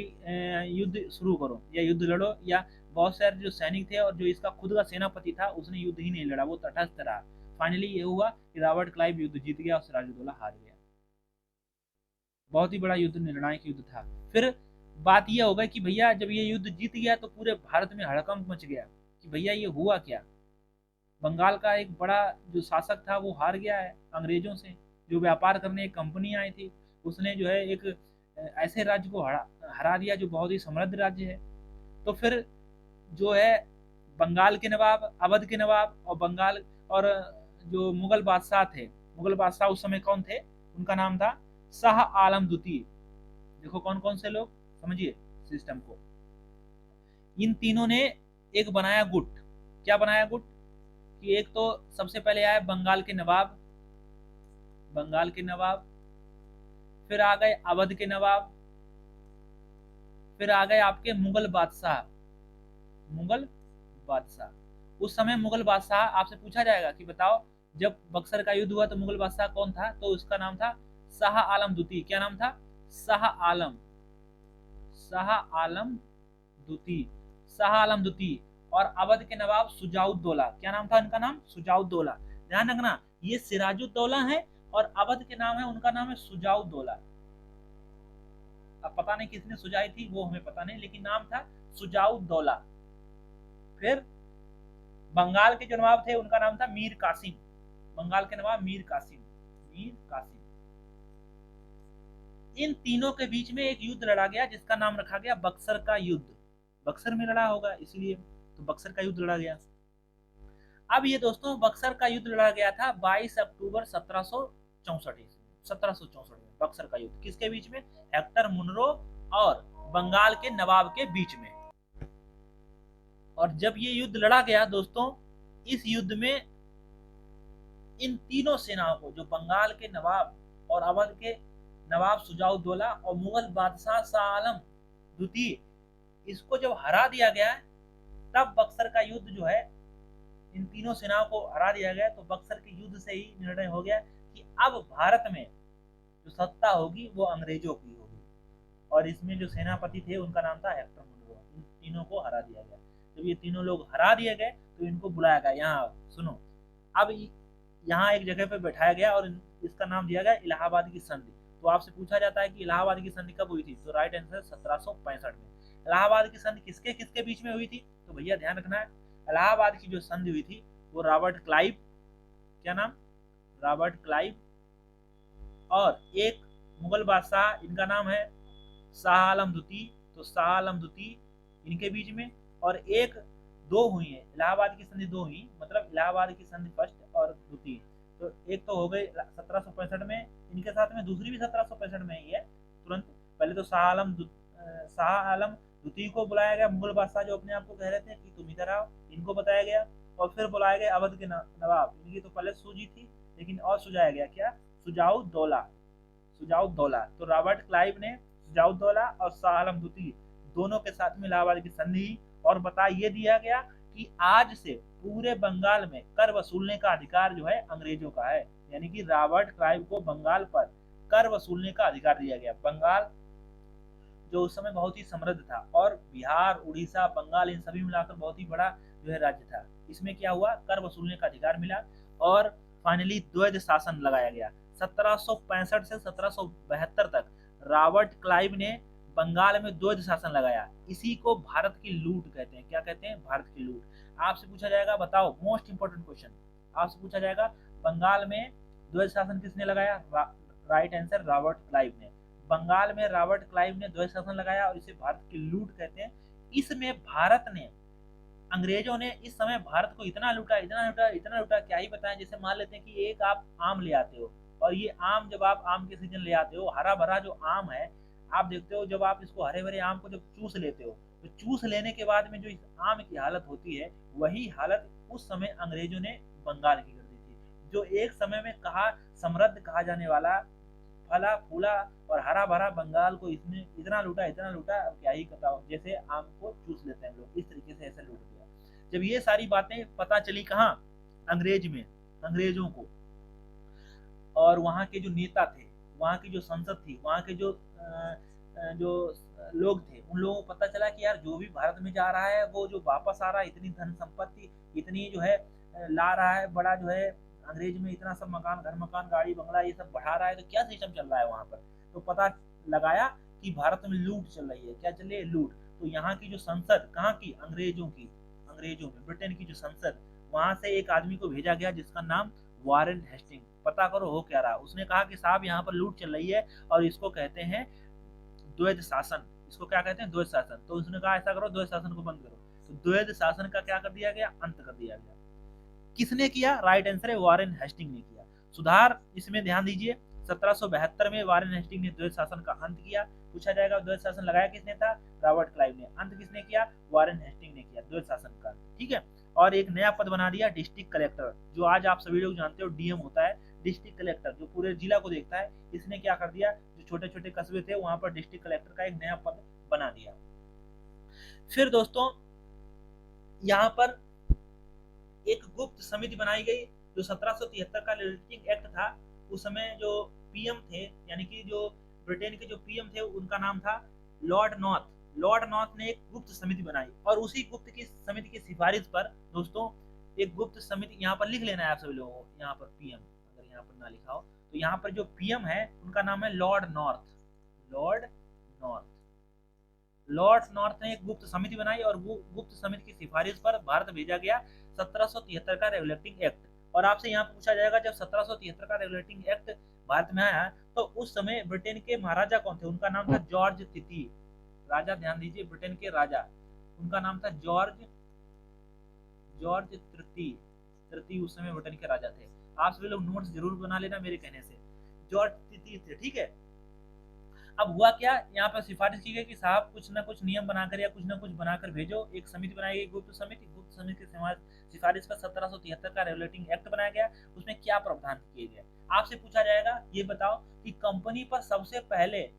युद्ध शुरू करो या युद्ध लड़ो, या बहुत सारे जो सैनिक थे और जो इसका खुद का सेनापति था उसने युद्ध ही नहीं लड़ा, वो तटस्थ रहा। फाइनली ये हुआ कि रॉबर्ट क्लाइव युद्ध जीत गया और सिराजुद्दौला हार गया। बहुत ही बड़ा युद्ध, निर्णायक युद्ध था। फिर बात यह होगा कि भैया जब ये युद्ध जीत गया तो पूरे भारत में हड़कंप मच गया। कि भैया ये हुआ क्या। बंगाल का एक बड़ा जो शासक था वो हार गया है अंग्रेजों से। जो व्यापार करने एक कंपनी आई थी, उसने जो है एक ऐसे राज्य को हरा हरा दिया जो बहुत ही समृद्ध राज्य है। तो फिर जो है बंगाल के नवाब, अवध के नवाब और बंगाल और जो मुगल बादशाह थे, मुगल बादशाह उस समय कौन थे, उनका नाम था शाह आलम द्वितीय। देखो कौन कौन से लोग, समझिए सिस्टम को। इन तीनों ने एक बनाया गुट। क्या बनाया गुट, कि एक तो सबसे पहले आए बंगाल के नवाब, बंगाल के नवाब, फिर आ गए अवध के नवाब, फिर आ गए आपके मुगल बादशाह, मुगल बादशाह। उस समय मुगल बादशाह आपसे पूछा जाएगा कि बताओ जब बक्सर का युद्ध हुआ तो मुगल बादशाह कौन था, तो उसका नाम था शाह आलम द्वितीय। क्या नाम था, शाह आलम, शाह आलम द्वितीय, शाह आलम द्वितीय। और अवध के नवाब सुजाउद्दौला, क्या नाम था इनका, नाम सुजाउद्दौला। ध्यान रखना ये सिराजुद्दौला है और अवध के नाम है, उनका नाम है सुजाउद्दौला। अब पता नहीं किसने सुझाई थी वो हमें पता नहीं, लेकिन नाम था सुजाउद्दौला। फिर बंगाल के जो नवाब थे उनका नाम था मीर कासिम, बंगाल के नवाब मीर कासिम, मीर कासिम। इन तीनों के बीच में एक युद्ध लड़ा गया जिसका नाम रखा गया बक्सर का युद्ध। बक्सर में लड़ा होगा इसलिए, तो बक्सर का युद्ध लड़ा गया। अब ये दोस्तों बक्सर का युद्ध लड़ा गया था 22 अक्टूबर 1764 ईस्वी, 1764 में बक्सर का युद्ध किसके बीच में, हेक्टर मुनरो और बंगाल के नवाब के बीच में। और जब ये युद्ध लड़ा गया दोस्तों, इस युद्ध में इन तीनों सेनाओं को, जो बंगाल के नवाब और अवध के नवाब सुजाउद्दौला और मुगल बादशाह शाह आलम द्वितीय, इसको जब हरा दिया गया तब बक्सर का युद्ध जो है, इन तीनों सेनाओं को हरा दिया गया। तो बक्सर के युद्ध से ही निर्णय हो गया कि अब भारत में जो सत्ता होगी वो अंग्रेजों की होगी। और इसमें जो सेनापति थे उनका नाम था हेक्टर मुनरो। इन तीनों को हरा दिया गया। जब ये तीनों लोग हरा दिए गए तो इनको बुलाया गया, यहाँ सुनो। अब यहाँ एक जगह पे बैठाया गया और इसका नाम दिया गया इलाहाबाद की संधि। तो आपसे पूछा जाता है कि इलाहाबाद की संधि कब हुई थी, तो राइट आंसर 1765 में। इलाहाबाद की संधि किसके किसके बीच में हुई थी, तो भैया ध्यान रखना है, इलाहाबाद की जो संधि हुई थी वो रॉबर्ट क्लाइव, क्या नाम, रॉबर्ट क्लाइव, और एक मुगल बादशाह इनका नाम है शाह आलम द्वितीय, तो शाह आलम द्वितीय इनके बीच में। और एक दो हुई है इलाहाबाद की संधि, दो हुई, मतलब इलाहाबाद की संधि फर्स्ट और द्वितीय। तो एक तो हो गई 1765 में इनके साथ में, दूसरी भी 1765 में ही है तुरंत। पहले तो शाह आलम द्वितीय को बुलाया गया, मुगल बादशाह जो अपने आप को कह रहे थे कि तुम इधर आओ, इनको बताया गया। और फिर बुलाया गया अवध के नवाब, इनकी तो पहले सूझी थी लेकिन और सुझाया गया, क्या, सुजाउद्दौला, सुजाउद्दौला। तो रॉबर्ट क्लाइव ने सुजाउद्दौला और शाह आलम द्वितीय दोनों के साथ में इलाहाबाद की संधि। और बता ये दिया गया कि आज से पूरे बंगाल में कर वसूलने का अधिकार जो है अंग्रेजों का है। यानी कि रॉबर्ट क्लाइव को बंगाल पर कर वसूलने का अधिकार दिया गया। बंगाल जो उस समय बहुत ही समृद्ध था, और बिहार, उड़ीसा, बंगाल इन सभी मिलाकर बहुत ही बड़ा जो है राज्य था। इसमें क्या हुआ, कर वसूलने का अधिकार मिला। और फाइनली द्वैध शासन लगाया गया। 1765 से 1772 तक रॉबर्ट क्लाइव ने बंगाल में द्वैध शासन लगाया। इसी को भारत की लूट कहते हैं। क्या कहते हैं, भारत की लूट। आपसे पूछा जाएगा, बताओ मोस्ट इंपोर्टेंट क्वेश्चन, आपसे पूछा जाएगा बंगाल में द्वैध शासन किसने लगाया, राइट आंसर रॉबर्ट क्लाइव ने। बंगाल में रॉबर्ट क्लाइव ने द्वैध शासन लगाया और इसे भारत की लूट कहते हैं। इसमें भारत ने, अंग्रेजों ने इस समय भारत को इतना लूटा, इतना लूटा, इतना लूटा, क्या ही बताएं। जैसे मान लेते हैं कि एक आप आम ले आते हो, और ये आम जब आप आम के सीजन ले आते हो, हरा भरा जो आम है, आप देखते हो जब आप इसको हरे भरे आम को जब चूस लेते हो, तो चूस लेने के बाद में जो इस आम की हालत होती है, वही हालत उस समय अंग्रेजों ने बंगाल की कर दी थी। जो एक समय में कहा समृद्ध कहा जाने वाला, फला फूला और हरा भरा बंगाल को इसने इतना लूटा, इतना लूटा, अब क्या ही बताओ। जैसे आम को चूस लेते हैं लोग, इस तरीके से ऐसे लूट दिया। जब ये सारी बातें पता चली कहाँ, अंग्रेज में, अंग्रेजों को, और वहाँ के जो नेता थे, वहाँ की जो संसद थी, वहाँ के जो लोग थे, उन लोगों को पता चला कि यार जो भी भारत में जा रहा है वो जो वापस आ रहा है, इतनी धन संपत्ति, इतनी जो है ला रहा है, बड़ा जो है अंग्रेज में इतना सब मकान, घर मकान, गाड़ी बंगला ये सब बढ़ा रहा है, तो क्या सिस्टम चल रहा है वहाँ पर। तो पता लगाया कि भारत में लूट चल रही है। क्या चल रही है, लूट। तो यहाँ की जो संसद, कहाँ की, अंग्रेजों की, अंग्रेजों में, ब्रिटेन की जो संसद, वहां से एक आदमी को भेजा गया जिसका नाम वारेन हेस्टिंग। पता करो हो क्या रहा। उसने कहा कि साहब यहाँ पर लूट चल रही है और इसको कहते हैं द्वैध शासन। इसको क्या कहते हैं? द्वैध शासन। तो उसने कहा ऐसा करो, द्वैध शासन को बंद करो। तो द्वैध शासन का क्या कर दिया गया? अंत कर दिया गया। किसने किया? राइट आंसर है वारेन हेस्टिंग ने किया। सुधार इसमें ध्यान दीजिए, 1772 में वारेन हेस्टिंग ने द्वैध शासन का अंत किया। पूछा जाएगा द्वैध शासन लगाया किसने था? रॉबर्ट क्लाइव ने। अंत किसने किया? वारेन हेस्टिंग ने किया द्वैध शासन का। ठीक है। और एक नया पद बना दिया डिस्ट्रिक्ट कलेक्टर, जो आज आप सभी लोग जानते हो डीएम होता है, डिस्ट्रिक्ट कलेक्टर जो पूरे जिला को देखता है। इसने क्या कर दिया? जो छोटे छोटे कस्बे थे वहां पर डिस्ट्रिक्ट कलेक्टर का एक नया पद बना दिया। फिर दोस्तों यहाँ पर एक गुप्त समिति बनाई गई, जो 1773 का लिटिंग एक्ट था। उस समय जो पीएम थे, यानी कि जो ब्रिटेन के जो पीएम थे, उनका नाम था लॉर्ड नॉर्थ। लॉर्ड नॉर्थ ने एक गुप्त समिति बनाई और उसी गुप्त की समिति की सिफारिश पर दोस्तों एक गुप्त समिति, यहाँ पर लिख लेना है आप सभी लोगों को, यहाँ पर पीएम अगर यहाँ पर ना लिखा हो तो यहाँ पर जो पीएम है उनका नाम है Lord north. Lord north. Lord north ने एक गुप्त समिति बनाई और वो गुप्त समिति की सिफारिश पर भारत भेजा गया 1773 का रेगुलेटिंग एक्ट। और आपसे यहाँ पूछा जाएगा जब 1773 का रेगुलेटिंग एक्ट भारत में आया तो उस समय ब्रिटेन के महाराजा कौन थे? उनका नाम था जॉर्ज तृतीय। राजा, ध्यान दीजिए, ब्रिटेन के राजा, उनका नाम था जॉर्ज तृतीय। तृतीय उस समय ब्रिटेन के राजा थे। आप सभी लोग नोट्स जरूर बना लेना मेरे कहने से। जॉर्ज तृतीय थे। ठीक है। अब हुआ क्या? यहाँ पर सिफारिश की गई कि साहब कुछ ना कुछ नियम बनाकर या कुछ ना कुछ बनाकर भेजो। एक समिति बनाई गई, गुप्त समिति। गुप्त समिति की सिफारिश पर 1773 का रेगुलेटिंग एक्ट बनाया गया। उसमें क्या प्रावधान किए गए? आपसे पूछा जाएगा ये बताओ कि कंपनी पर सबसे पहले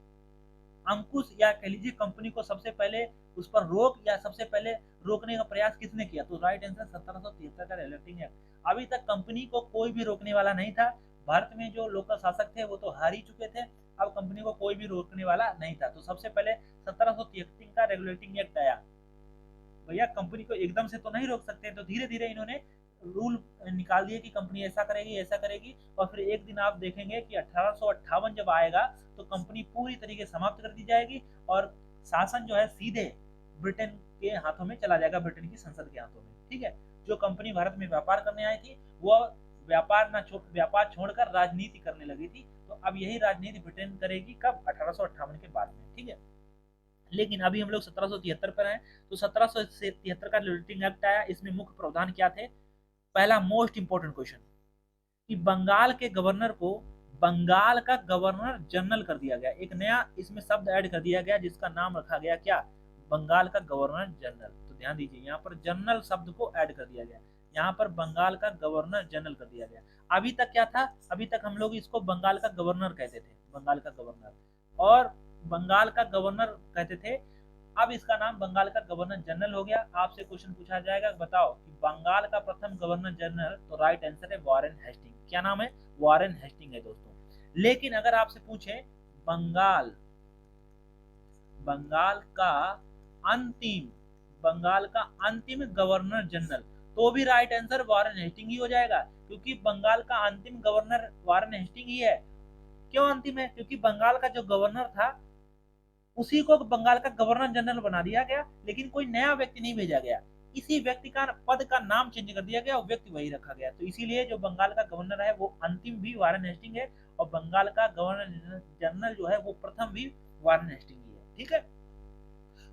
अंकुश, या कह लीजिए कंपनी को सबसे पहले उस पर रोक या सबसे पहले रोकने का प्रयास किसने किया? तो राइट आंसर 1773 का रेगुलेटिंग एक्ट। अभी तक कंपनी को कोई भी रोकने वाला नहीं था। भारत में जो लोकल शासक थे वो तो हार ही चुके थे, अब कंपनी को कोई भी रोकने वाला नहीं था। तो सबसे पहले 1773 का रेगुलेटिंग एक्ट आया। भैया कंपनी को एकदम से तो नहीं रोक सकते, तो धीरे धीरे इन्होंने रूल निकाल दिए कि कंपनी ऐसा करेगी ऐसा करेगी। और फिर एक दिन आप देखेंगे कि 1858 जब आएगा तो कंपनी पूरी तरीके से समाप्त कर दी जाएगी और शासन जो है सीधे ब्रिटेन के हाथों में चला जाएगा, ब्रिटेन की संसद के हाथों में। ठीक है। जो कंपनी भारत में व्यापार करने आई थी वो व्यापार छोड़कर राजनीति करने लगी थी। तो अब यही राजनीति ब्रिटेन करेगी कब? 1858 के बाद में। ठीक है। लेकिन अभी हम लोग 1773 पर हैं। तो 1773 का रेगुलेटिंग एक्ट आया। इसमें मुख्य प्रावधान क्या थे? पहला मोस्ट इंपोर्टेंट क्वेश्चन कि बंगाल के गवर्नर को बंगाल का गवर्नर जनरल कर दिया गया। एक नया इसमें शब्द ऐड कर दिया गया जिसका नाम रखा गया क्या? बंगाल का गवर्नर जनरल। तो ध्यान दीजिए यहाँ पर जनरल शब्द को ऐड कर दिया गया, यहाँ पर बंगाल का गवर्नर जनरल कर दिया गया। अभी तक क्या था? अभी तक हम लोग इसको बंगाल का गवर्नर कहते थे, बंगाल का गवर्नर, और बंगाल का गवर्नर कहते थे। अब इसका नाम बंगाल का गवर्नर जनरल हो गया। आपसे क्वेश्चन पूछा जाएगा बताओ कि बंगाल का प्रथम गवर्नर जनरल, तो राइट आंसर है वारेन हेस्टिंग। क्या नाम है? वारेन हेस्टिंग है दोस्तों। लेकिन अगर आपसे पूछे बंगाल बंगाल का अंतिम गवर्नर जनरल, तो भी राइट आंसर वारेन हेस्टिंग ही हो जाएगा, क्योंकि बंगाल का अंतिम गवर्नर वारेन हेस्टिंग ही है। क्यों अंतिम है? क्योंकि बंगाल का जो गवर्नर था उसी को बंगाल का गवर्नर जनरल बना दिया गया, लेकिन कोई नया व्यक्ति नहीं भेजा गया। इसी व्यक्ति का पद का नाम चेंज कर दिया गया और व्यक्ति वही रखा गया। तो इसीलिए जो बंगाल का गवर्नर है वो अंतिम भी वारेन हेस्टिंग है और बंगाल का गवर्नर जनरल जो है वो प्रथम भी वारेन हेस्टिंग ही है। ठीक है।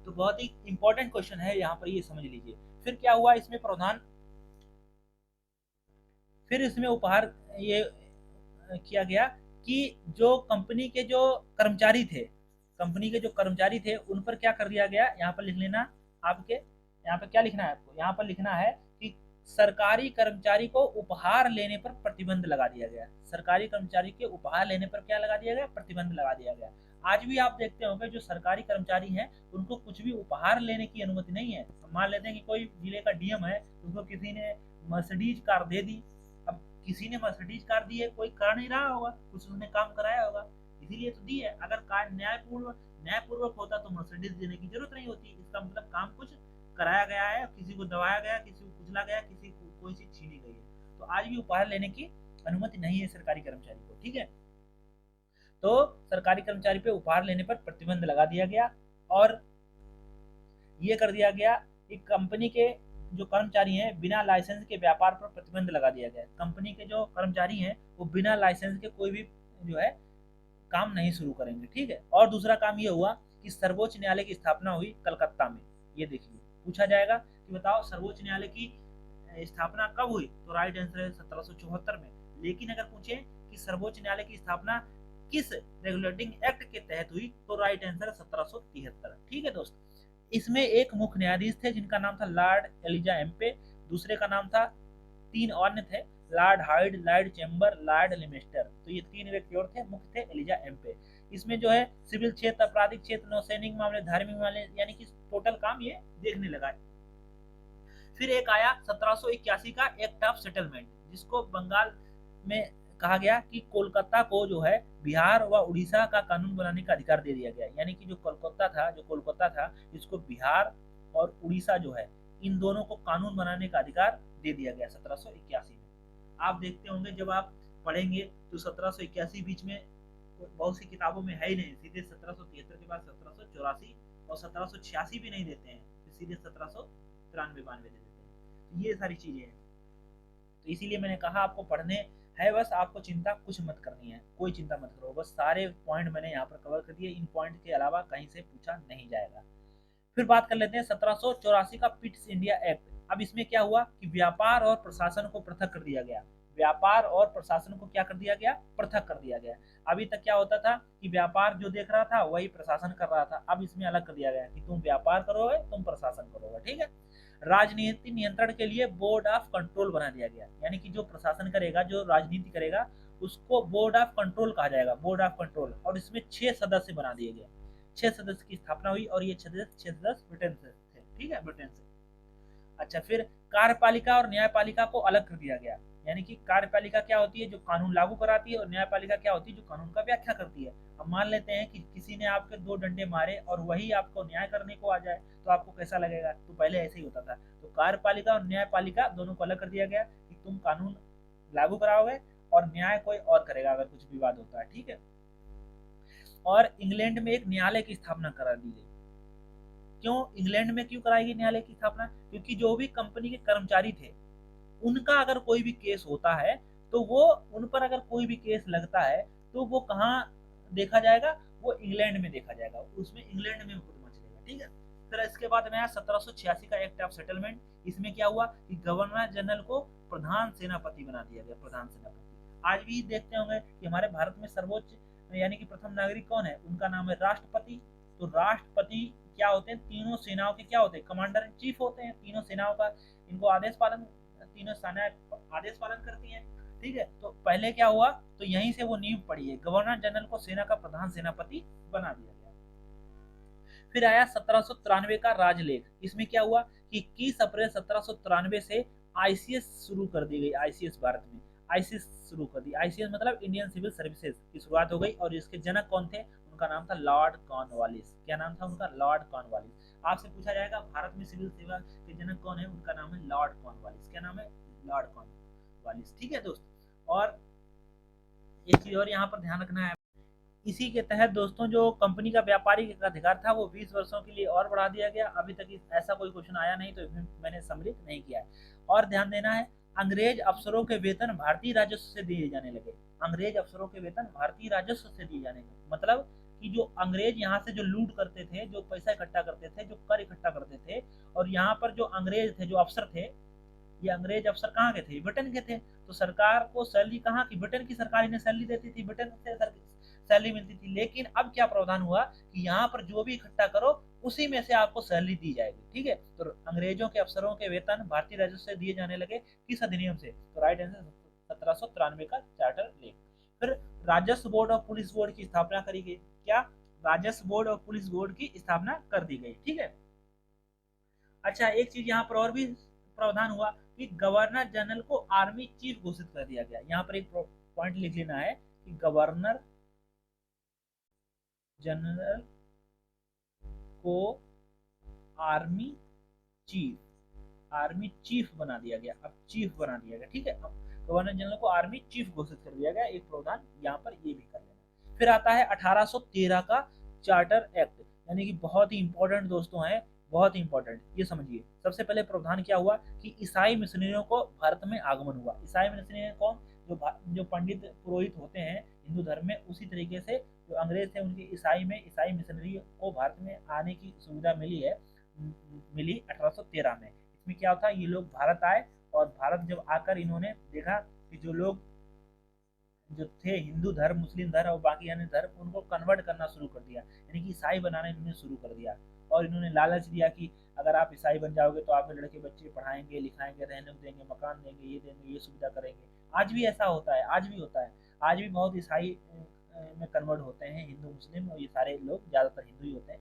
तो बहुत ही इंपॉर्टेंट क्वेश्चन है, यहाँ पर ये समझ लीजिए। फिर क्या हुआ इसमें प्रावधान? फिर इसमें उपहार ये किया गया कि जो कंपनी के जो कर्मचारी थे, कंपनी के जो कर्मचारी थे उन पर क्या कर दिया गया? यहाँ पर लिख लेना आपके, यहाँ पर क्या लिखना है आपको? यहाँ पर लिखना है कि सरकारी कर्मचारी को उपहार लेने पर प्रतिबंध लगा दिया गया। सरकारी कर्मचारी के उपहार लेने पर क्या लगा दिया गया? प्रतिबंध लगा दिया गया। आज भी आप देखते होंगे जो सरकारी कर्मचारी हैं उनको कुछ भी उपहार लेने की अनुमति नहीं है। मान लेते हैं कि कोई जिले का डीएम है, उसको किसी ने मर्सिडीज कार दे दी। अब किसी ने मर्सिडीज कार दी है, कोई कर नहीं रहा होगा, कुछ उसने काम कराया होगा, इसीलिए तो दी है। अगर कार न्यायपूर्वक होता तो मर्सिडीज देने की जरूरत नहीं होती। इसका मतलब काम कुछ कराया गया है, किसी को दबाया गया, किसी को कुचला गया, किसी को कोई चीज छीनी गई है। तो आज भी उपहार लेने की अनुमति नहीं है सरकारी कर्मचारी को। ठीक है। तो सरकारी कर्मचारी पे उपहार लेने पर प्रतिबंध लगा दिया गया और ये कर दिया गया कि कंपनी के जो कर्मचारी हैं बिना लाइसेंस के व्यापार पर प्रतिबंध लगा दिया गया है। कंपनी के जो कर्मचारी हैं वो बिना लाइसेंस के कोई भी जो है काम नहीं शुरू करेंगे, ठीक है। और दूसरा काम ये हुआ कि सर्वोच्च न्यायालय की स्थापना हुई कलकत्ता में। ये देखिए पूछा जाएगा कि बताओ सर्वोच्च न्यायालय की स्थापना कब हुई, तो राइट आंसर है 1774 में। लेकिन अगर पूछे कि सर्वोच्च न्यायालय की स्थापना किस रेगुलेटिंग एक्ट के तहत हुई, तो राइट आंसर है 1773, ठीक है दोस्त। इसमें एक मुख्य न्यायाधीश थे जिनका नाम था लॉर्ड एलिजा एम्पे, दूसरे का नाम था, 3 अन्य थे, Lord hide, Lord chamber, Lord लिमेस्टर। तो ये 3 व्यक्ति और थे, मुख्य थे एलिजा एम्पे। इसमें जो है सिविल क्षेत्र, आपराधिक क्षेत्र, नौसैनिक मामले, धार्मिक मामले, यानी कि टोटल काम ये देखने लगा। फिर एक आया 1781 का एक्ट ऑफ सेटलमेंट, जिसको बंगाल में कहा गया कि कोलकाता को जो है बिहार व उड़ीसा का कानून बनाने का अधिकार दे दिया गया। यानी कि जो कोलकाता था इसको बिहार और उड़ीसा जो है इन दोनों को कानून बनाने का अधिकार दे दिया गया 1781 में। आप देखते होंगे जब आप पढ़ेंगे तो 1781 बीच में बहुत सी किताबों में है ही नहीं, सीधे 1773 के बाद 1784 और 1786 भी नहीं देते हैं, तो सीधे 1793-92 दे देते हैं। तो ये सारी चीजें हैं, तो इसीलिए मैंने कहा आपको पढ़ने है, बस आपको चिंता कुछ मत करनी है, कोई चिंता मत करो, बस सारे पॉइंट मैंने यहाँ पर कवर कर दिए, इन पॉइंट के अलावा कहीं से पूछा नहीं जाएगा। फिर बात कर लेते हैं 1784 का पिट्स इंडिया एक्ट। अब इसमें क्या हुआ कि व्यापार और प्रशासन को पृथक कर दिया गया। व्यापार और प्रशासन को क्या कर दिया गया, पृथक कर दिया गया। अभी तक क्या होता था कि व्यापार जो देख रहा था वही प्रशासन कर रहा था, अब इसमें अलग कर दिया गया कि तुम व्यापार करोगे, तुम प्रशासन करोगे, ठीक है। राजनीति नियंत्रण के लिए बोर्ड ऑफ कंट्रोल बना दिया गया, यानी कि जो प्रशासन करेगा, जो राजनीति करेगा, उसको बोर्ड ऑफ कंट्रोल कहा जाएगा, बोर्ड ऑफ कंट्रोल। और इसमें 6 सदस्य बना दिए गए, 6 सदस्य की स्थापना हुई, और ये 6 सदस्य ब्रिटेन से थे, ठीक है, ब्रिटेन से। अच्छा, फिर कार्यपालिका और न्यायपालिका को अलग कर दिया गया, यानी कि कार्यपालिका क्या होती है, जो कानून लागू कराती है, और न्यायपालिका क्या होती है, जो कानून का व्याख्या करती है। अब मान लेते हैं कि किसी ने आपके 2 डंडे मारे और वही आपको न्याय करने को आ जाए, तो आपको कैसा लगेगा। तो पहले ऐसे ही होता था। तो कार्यपालिका और न्यायपालिका दोनों को अलग कर दिया गया कि तुम कानून लागू कराओगे और न्याय कोई और करेगा अगर कुछ विवाद होता है, ठीक है। और इंग्लैंड में एक न्यायालय की स्थापना करा दी गई। क्यों इंग्लैंड में क्यों कराई गई न्यायालय की स्थापना, क्योंकि जो भी कंपनी के कर्मचारी थे उनका अगर कोई भी केस होता है, तो वो उन पर अगर कोई भी केस लगता है तो वो कहाँ देखा जाएगा, वो इंग्लैंड में देखा जाएगा, उसमें इंग्लैंड में मुकदमा चलेगा, ठीक है। फिर इसके बाद में आया 1786 का एक्ट ऑफ सेटलमेंट। इसमें क्या हुआ कि गवर्नर जनरल को प्रधान सेनापति बना दिया गया, प्रधान सेनापति। आज भी देखते होंगे कि हमारे भारत में सर्वोच्च यानी कि प्रथम नागरिक कौन है, उनका नाम है राष्ट्रपति। तो राष्ट्रपति क्या होते हैं, तीनों सेनाओं के क्या होते हैं, कमांडर इन चीफ होते हैं, तीनों सेनाओं का इनको तीनों सेनाएं आदेश पालन करती हैं, ठीक है। तो पहले क्या हुआ, तो यहीं से वो नींव पड़ी है, गवर्नर जनरल को सेना का प्रधान सेनापति बना दिया गया। फिर आया 1793 का राजलेख। इसमें क्या हुआ कि 21 अप्रैल 1793 से आईसीएस शुरू कर दी गई, आईसीएस भारत में आईसीएस शुरू कर दी। आईसीएस मतलब इंडियन सिविल सर्विसेज की शुरुआत हो गई, और इसके जनक कौन थे, उनका नाम था लॉर्ड कॉर्नवालिस। क्या नाम था उनका, लॉर्ड कॉर्नवालिस। आपसे पूछा जाएगा भारत में सिविल सेवा के जनक कौन है, उनका नाम है लॉर्ड कॉर्नवालिस। क्या नाम है, लॉर्ड कॉर्नवालिस, ठीक है दोस्त। और एक चीज और यहाँ पर ध्यान रखना है, इसी के तहत दोस्तों जो कंपनी का व्यापारिक अधिकार था वो 20 वर्षों के लिए और बढ़ा दिया गया। अभी तक ऐसा कोई क्वेश्चन आया नहीं, तो मैंने सम्मिलित नहीं किया है। और ध्यान देना है, अंग्रेज अफसरों के वेतन भारतीय राजस्व से दिए जाने लगे। अंग्रेज अफसरों के वेतन भारतीय राजस्व से दिए जाने लगे, मतलब कि जो अंग्रेज यहाँ से जो लूट करते थे, जो पैसा इकट्ठा करते थे, जो कर इकट्ठा करते थे, और यहाँ पर जो अंग्रेज थे, जो अफसर थे, ये अंग्रेज अफसर कहाँ के थे, ब्रिटेन के थे। तो सरकार को सैलरी कहाँ की, ब्रिटेन की सरकार इन्हें सैलरी देती थी, ब्रिटेन से सैलरी मिलती थी। लेकिन अब क्या प्रावधान हुआ कि यहाँ पर जो भी इकट्ठा करो उसी में से आपको सैलरी दी जाएगी, ठीक है। तो अंग्रेजों के अफसरों के वेतन भारतीय राजस्व से दिए जाने लगे, किस अधिनियम से, तो राइट आंसर 1793 का चार्टर लेख। फिर राजस्व बोर्ड और पुलिस बोर्ड की स्थापना करी गई। क्या, राजस्व बोर्ड और पुलिस बोर्ड की स्थापना कर दी गई, ठीक है। अच्छा, एक चीज यहाँ पर और भी प्रावधान हुआ कि गवर्नर जनरल को आर्मी चीफ घोषित कर दिया गया। यहाँ पर एक पॉइंट लिख लेना है कि गवर्नर जनरल को आर्मी चीफ बना दिया गया, अब चीफ बना दिया गया, ठीक है। अब गवर्नर जनरल को आर्मी चीफ घोषित कर दिया गया, एक प्रावधान यहाँ पर ये भी कर लेना। फिर आता है 1813 का चार्टर एक्ट, यानी कि बहुत ही इंपॉर्टेंट दोस्तों है, बहुत ही इंपॉर्टेंट, ये समझिए। सबसे पहले प्रावधान क्या हुआ कि ईसाई मिशनरियों को भारत में आगमन हुआ। ईसाई मिशनरी कौन? जो पंडित पुरोहित होते हैं हिंदू धर्म में, उसी तरीके से जो अंग्रेज थे उनके ईसाई मिशनरी को भारत में आने की सुविधा मिली 1813 में। इसमें क्या होता है, ये लोग भारत आए और भारत जब आकर इन्होंने देखा कि जो लोग जो थे हिंदू धर्म, मुस्लिम धर्म और बाकी अन्य धर्म, उनको कन्वर्ट करना शुरू कर दिया, यानी कि ईसाई बनाना इन्होंने शुरू कर दिया। और इन्होंने लालच दिया कि अगर आप ईसाई बन जाओगे तो आपके लड़के बच्चे पढ़ाएंगे लिखाएंगे, रहने को देंगे, मकान देंगे, ये देंगे, ये सुविधा करेंगे। आज भी ऐसा होता है, आज भी होता है। आज भी बहुत ईसाई में कन्वर्ट होते हैं, हिंदू मुस्लिम, और ये सारे लोग ज़्यादातर हिंदू ही होते हैं।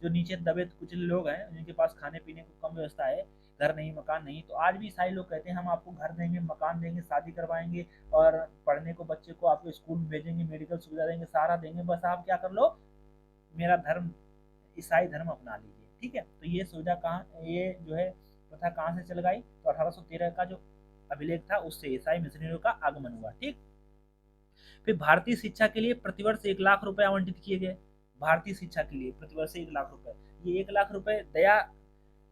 जो नीचे दबे कुछ लोग हैं जिनके पास खाने पीने को कम व्यवस्था है, घर नहीं, मकान नहीं, तो आज भी ईसाई लोग कहते हैं हम आपको घर देंगे, मकान देंगे, शादी करवाएंगे और पढ़ने को बच्चे को आपको स्कूल में भेजेंगे, मेडिकल सुविधा देंगे, सारा देंगे, बस आप क्या कर लो, मेरा धर्म ईसाई धर्म अपना लीजिए। ठीक है, तो ये सुविधा कहाँ, ये जो है प्रथा कहाँ से चल गई? तो 1813 का जो अभिलेख था उससे ईसाई मिशनरियों का आगमन हुआ। ठीक, फिर भारतीय शिक्षा के लिए प्रतिवर्ष 1 लाख रुपए आवंटित किए गए। भारतीय शिक्षा के लिए प्रतिवर्ष 1 लाख रुपए। ये 1 लाख रुपए दया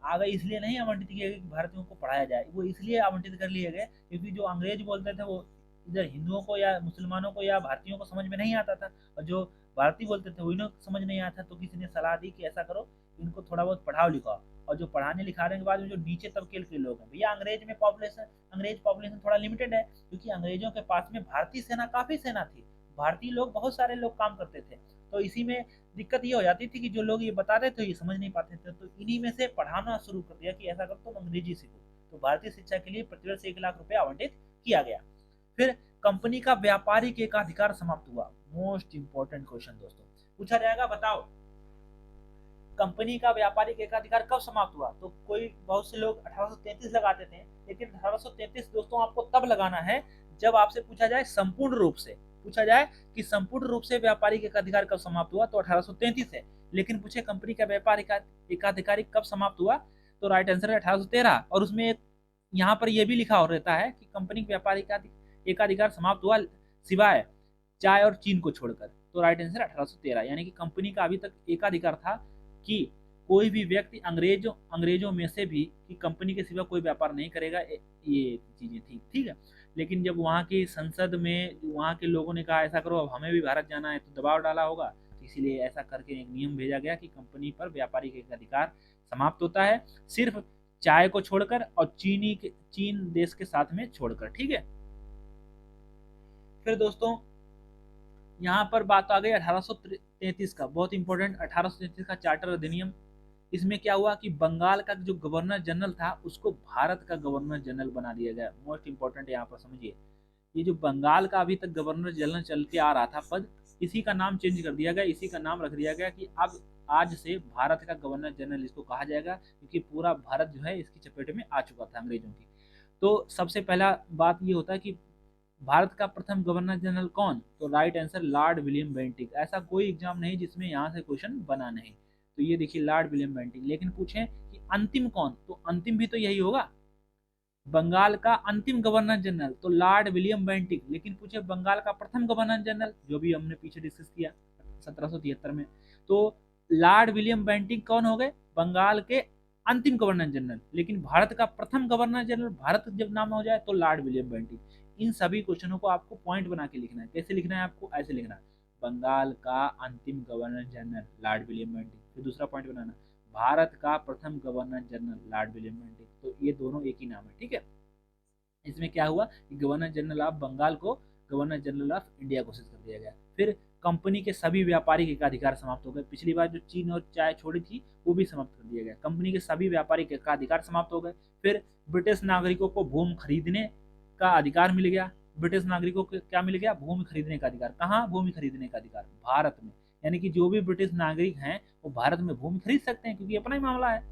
आ गई इसलिए नहीं आवंटित किए गए कि भारतीयों को पढ़ाया जाए, वो इसलिए आवंटित कर लिए गए क्योंकि जो अंग्रेज बोलते थे वो इधर हिंदुओं को या मुसलमानों को या भारतीयों को समझ में नहीं आता था, और जो भारतीय बोलते थे वो इन्हें समझ नहीं आता। तो किसी ने सलाह दी कि ऐसा करो, इनको थोड़ा बहुत पढ़ाओ लिखाओ। और जो पढ़ाने लिखाने के बाद में जो नीचे तबके के लोग हैं, भैया अंग्रेज पॉपुलेशन थोड़ा लिमिटेड है, क्योंकि अंग्रेजों के पास में भारतीय सेना, काफी सेना थी, भारतीय लोग बहुत सारे लोग काम करते थे। तो इसी में दिक्कत ये हो जाती थी कि जो लोग ये बताते थे ये समझ नहीं पाते थे, तो इन्हीं में से पढ़ाना शुरू कर दिया कि ऐसा करो तुम अंग्रेजी सीखो। तो भारतीय शिक्षा के लिए प्रतिवर्ष 1 लाख रुपए आवंटित किया गया। फिर कंपनी का व्यापारिक एकाधिकार समाप्त हुआ। मोस्ट इंपोर्टेंट क्वेश्चन दोस्तों, पूछा जाएगा, बताओ कंपनी का व्यापारिक एकाधिकार कब समाप्त हुआ? तो कोई बहुत से लोग 1833 लगाते थे, लेकिन 1833 दोस्तों आपको तब लगाना है जब आपसे पूछा जाए संपूर्ण रूप से, पूछा जाए कि संपूर्ण रूप से व्यापारिक एकाधिकार कब समाप्त हुआ, तो 1833 है। लेकिन पूछे कंपनी का व्यापारिक एकाधिकार कब समाप्त हुआ, तो राइट आंसर है 1813। और उसमें एक यहाँ पर यह भी लिखा हो रहता है कि कंपनी का व्यापारिक एकाधिकार समाप्त हुआ सिवाय चाय और चीन को छोड़कर। तो राइट आंसर 1813, यानी कि कंपनी का अभी तक एकाधिकार था कि कोई भी व्यक्ति अंग्रेजों में से भी कि कंपनी के सिवा कोई व्यापार नहीं करेगा, ये चीजें थी। ठीक है, लेकिन जब वहाँ की संसद में वहाँ के लोगों ने कहा ऐसा करो, अब हमें भी भारत जाना है, तो दबाव डाला होगा, तो इसीलिए ऐसा करके एक नियम भेजा गया कि कंपनी पर व्यापारिक एकाधिकार समाप्त होता है सिर्फ चाय को छोड़कर और चीन देश के साथ में छोड़कर। ठीक है, फिर दोस्तों यहाँ पर बात आ गई 1833 का, बहुत इंपॉर्टेंट 1833 का चार्टर अधिनियम। इसमें क्या हुआ कि बंगाल का जो गवर्नर जनरल था उसको भारत का गवर्नर जनरल बना दिया गया। मोस्ट इंपॉर्टेंट यहाँ पर समझिए, ये जो बंगाल का अभी तक गवर्नर जनरल चल के आ रहा था पद, इसी का नाम चेंज कर दिया गया, इसी का नाम रख दिया गया कि अब आज से भारत का गवर्नर जनरल इसको कहा जाएगा, क्योंकि पूरा भारत जो है इसकी चपेट में आ चुका था अंग्रेजों की। तो सबसे पहला बात ये होता है कि भारत का प्रथम गवर्नर जनरल कौन? तो right answer Lord William Bentinck. ऐसा कोई एग्जाम नहीं जिसमें यहाँ से क्वेश्चन बना नहीं, तो ये देखिए लॉर्ड विलियम बेंटिक। लेकिन पूछें कि अंतिम कौन, तो अंतिम भी तो यही होगा, बंगाल का अंतिम गवर्नर जनरल तो लॉर्ड विलियम बेंटिक। लेकिन पूछे बंगाल का प्रथम गवर्नर जनरल, जो भी हमने पीछे डिस्कस किया 1773 में, तो लॉर्ड विलियम बेंटिक कौन हो गए? बंगाल के अंतिम गवर्नर जनरल। लेकिन भारत का प्रथम गवर्नर जनरल, भारत जब नाम हो जाए तो लॉर्ड विलियम बेंटिक। इन सभी क्वेश्चनों को आपको पॉइंट बना के लिखना है। कैसे लिखना है आपको? ऐसे लिखना है, बंगाल का अंतिम governor general Lord William Bentinck. फिर दूसरा पॉइंट बनाना, भारत का प्रथम governor general Lord William Bentinck. तो ये दोनों एक ही नाम है। ठीक है, इसमें क्या हुआ कि गवर्नर जनरल ऑफ बंगाल को गवर्नर जनरल ऑफ इंडिया घोषित कर दिया गया। फिर कंपनी के सभी व्यापारिक एकाधिकार समाप्त हो गए। पिछली बार जो चीन और चाय छोड़ी थी वो भी समाप्त कर दिया गया। कंपनी के सभी व्यापारिक एकाधिकार समाप्त हो गए। फिर ब्रिटिश नागरिकों को भूमि खरीदने का अधिकार मिल गया। ब्रिटिश नागरिकों को क्या मिल गया? भूमि खरीदने का अधिकार। कहाँ भूमि खरीदने का अधिकार? भारत में। यानी कि जो भी ब्रिटिश नागरिक हैं वो भारत में भूमि खरीद सकते हैं, क्योंकि अपना ही मामला है।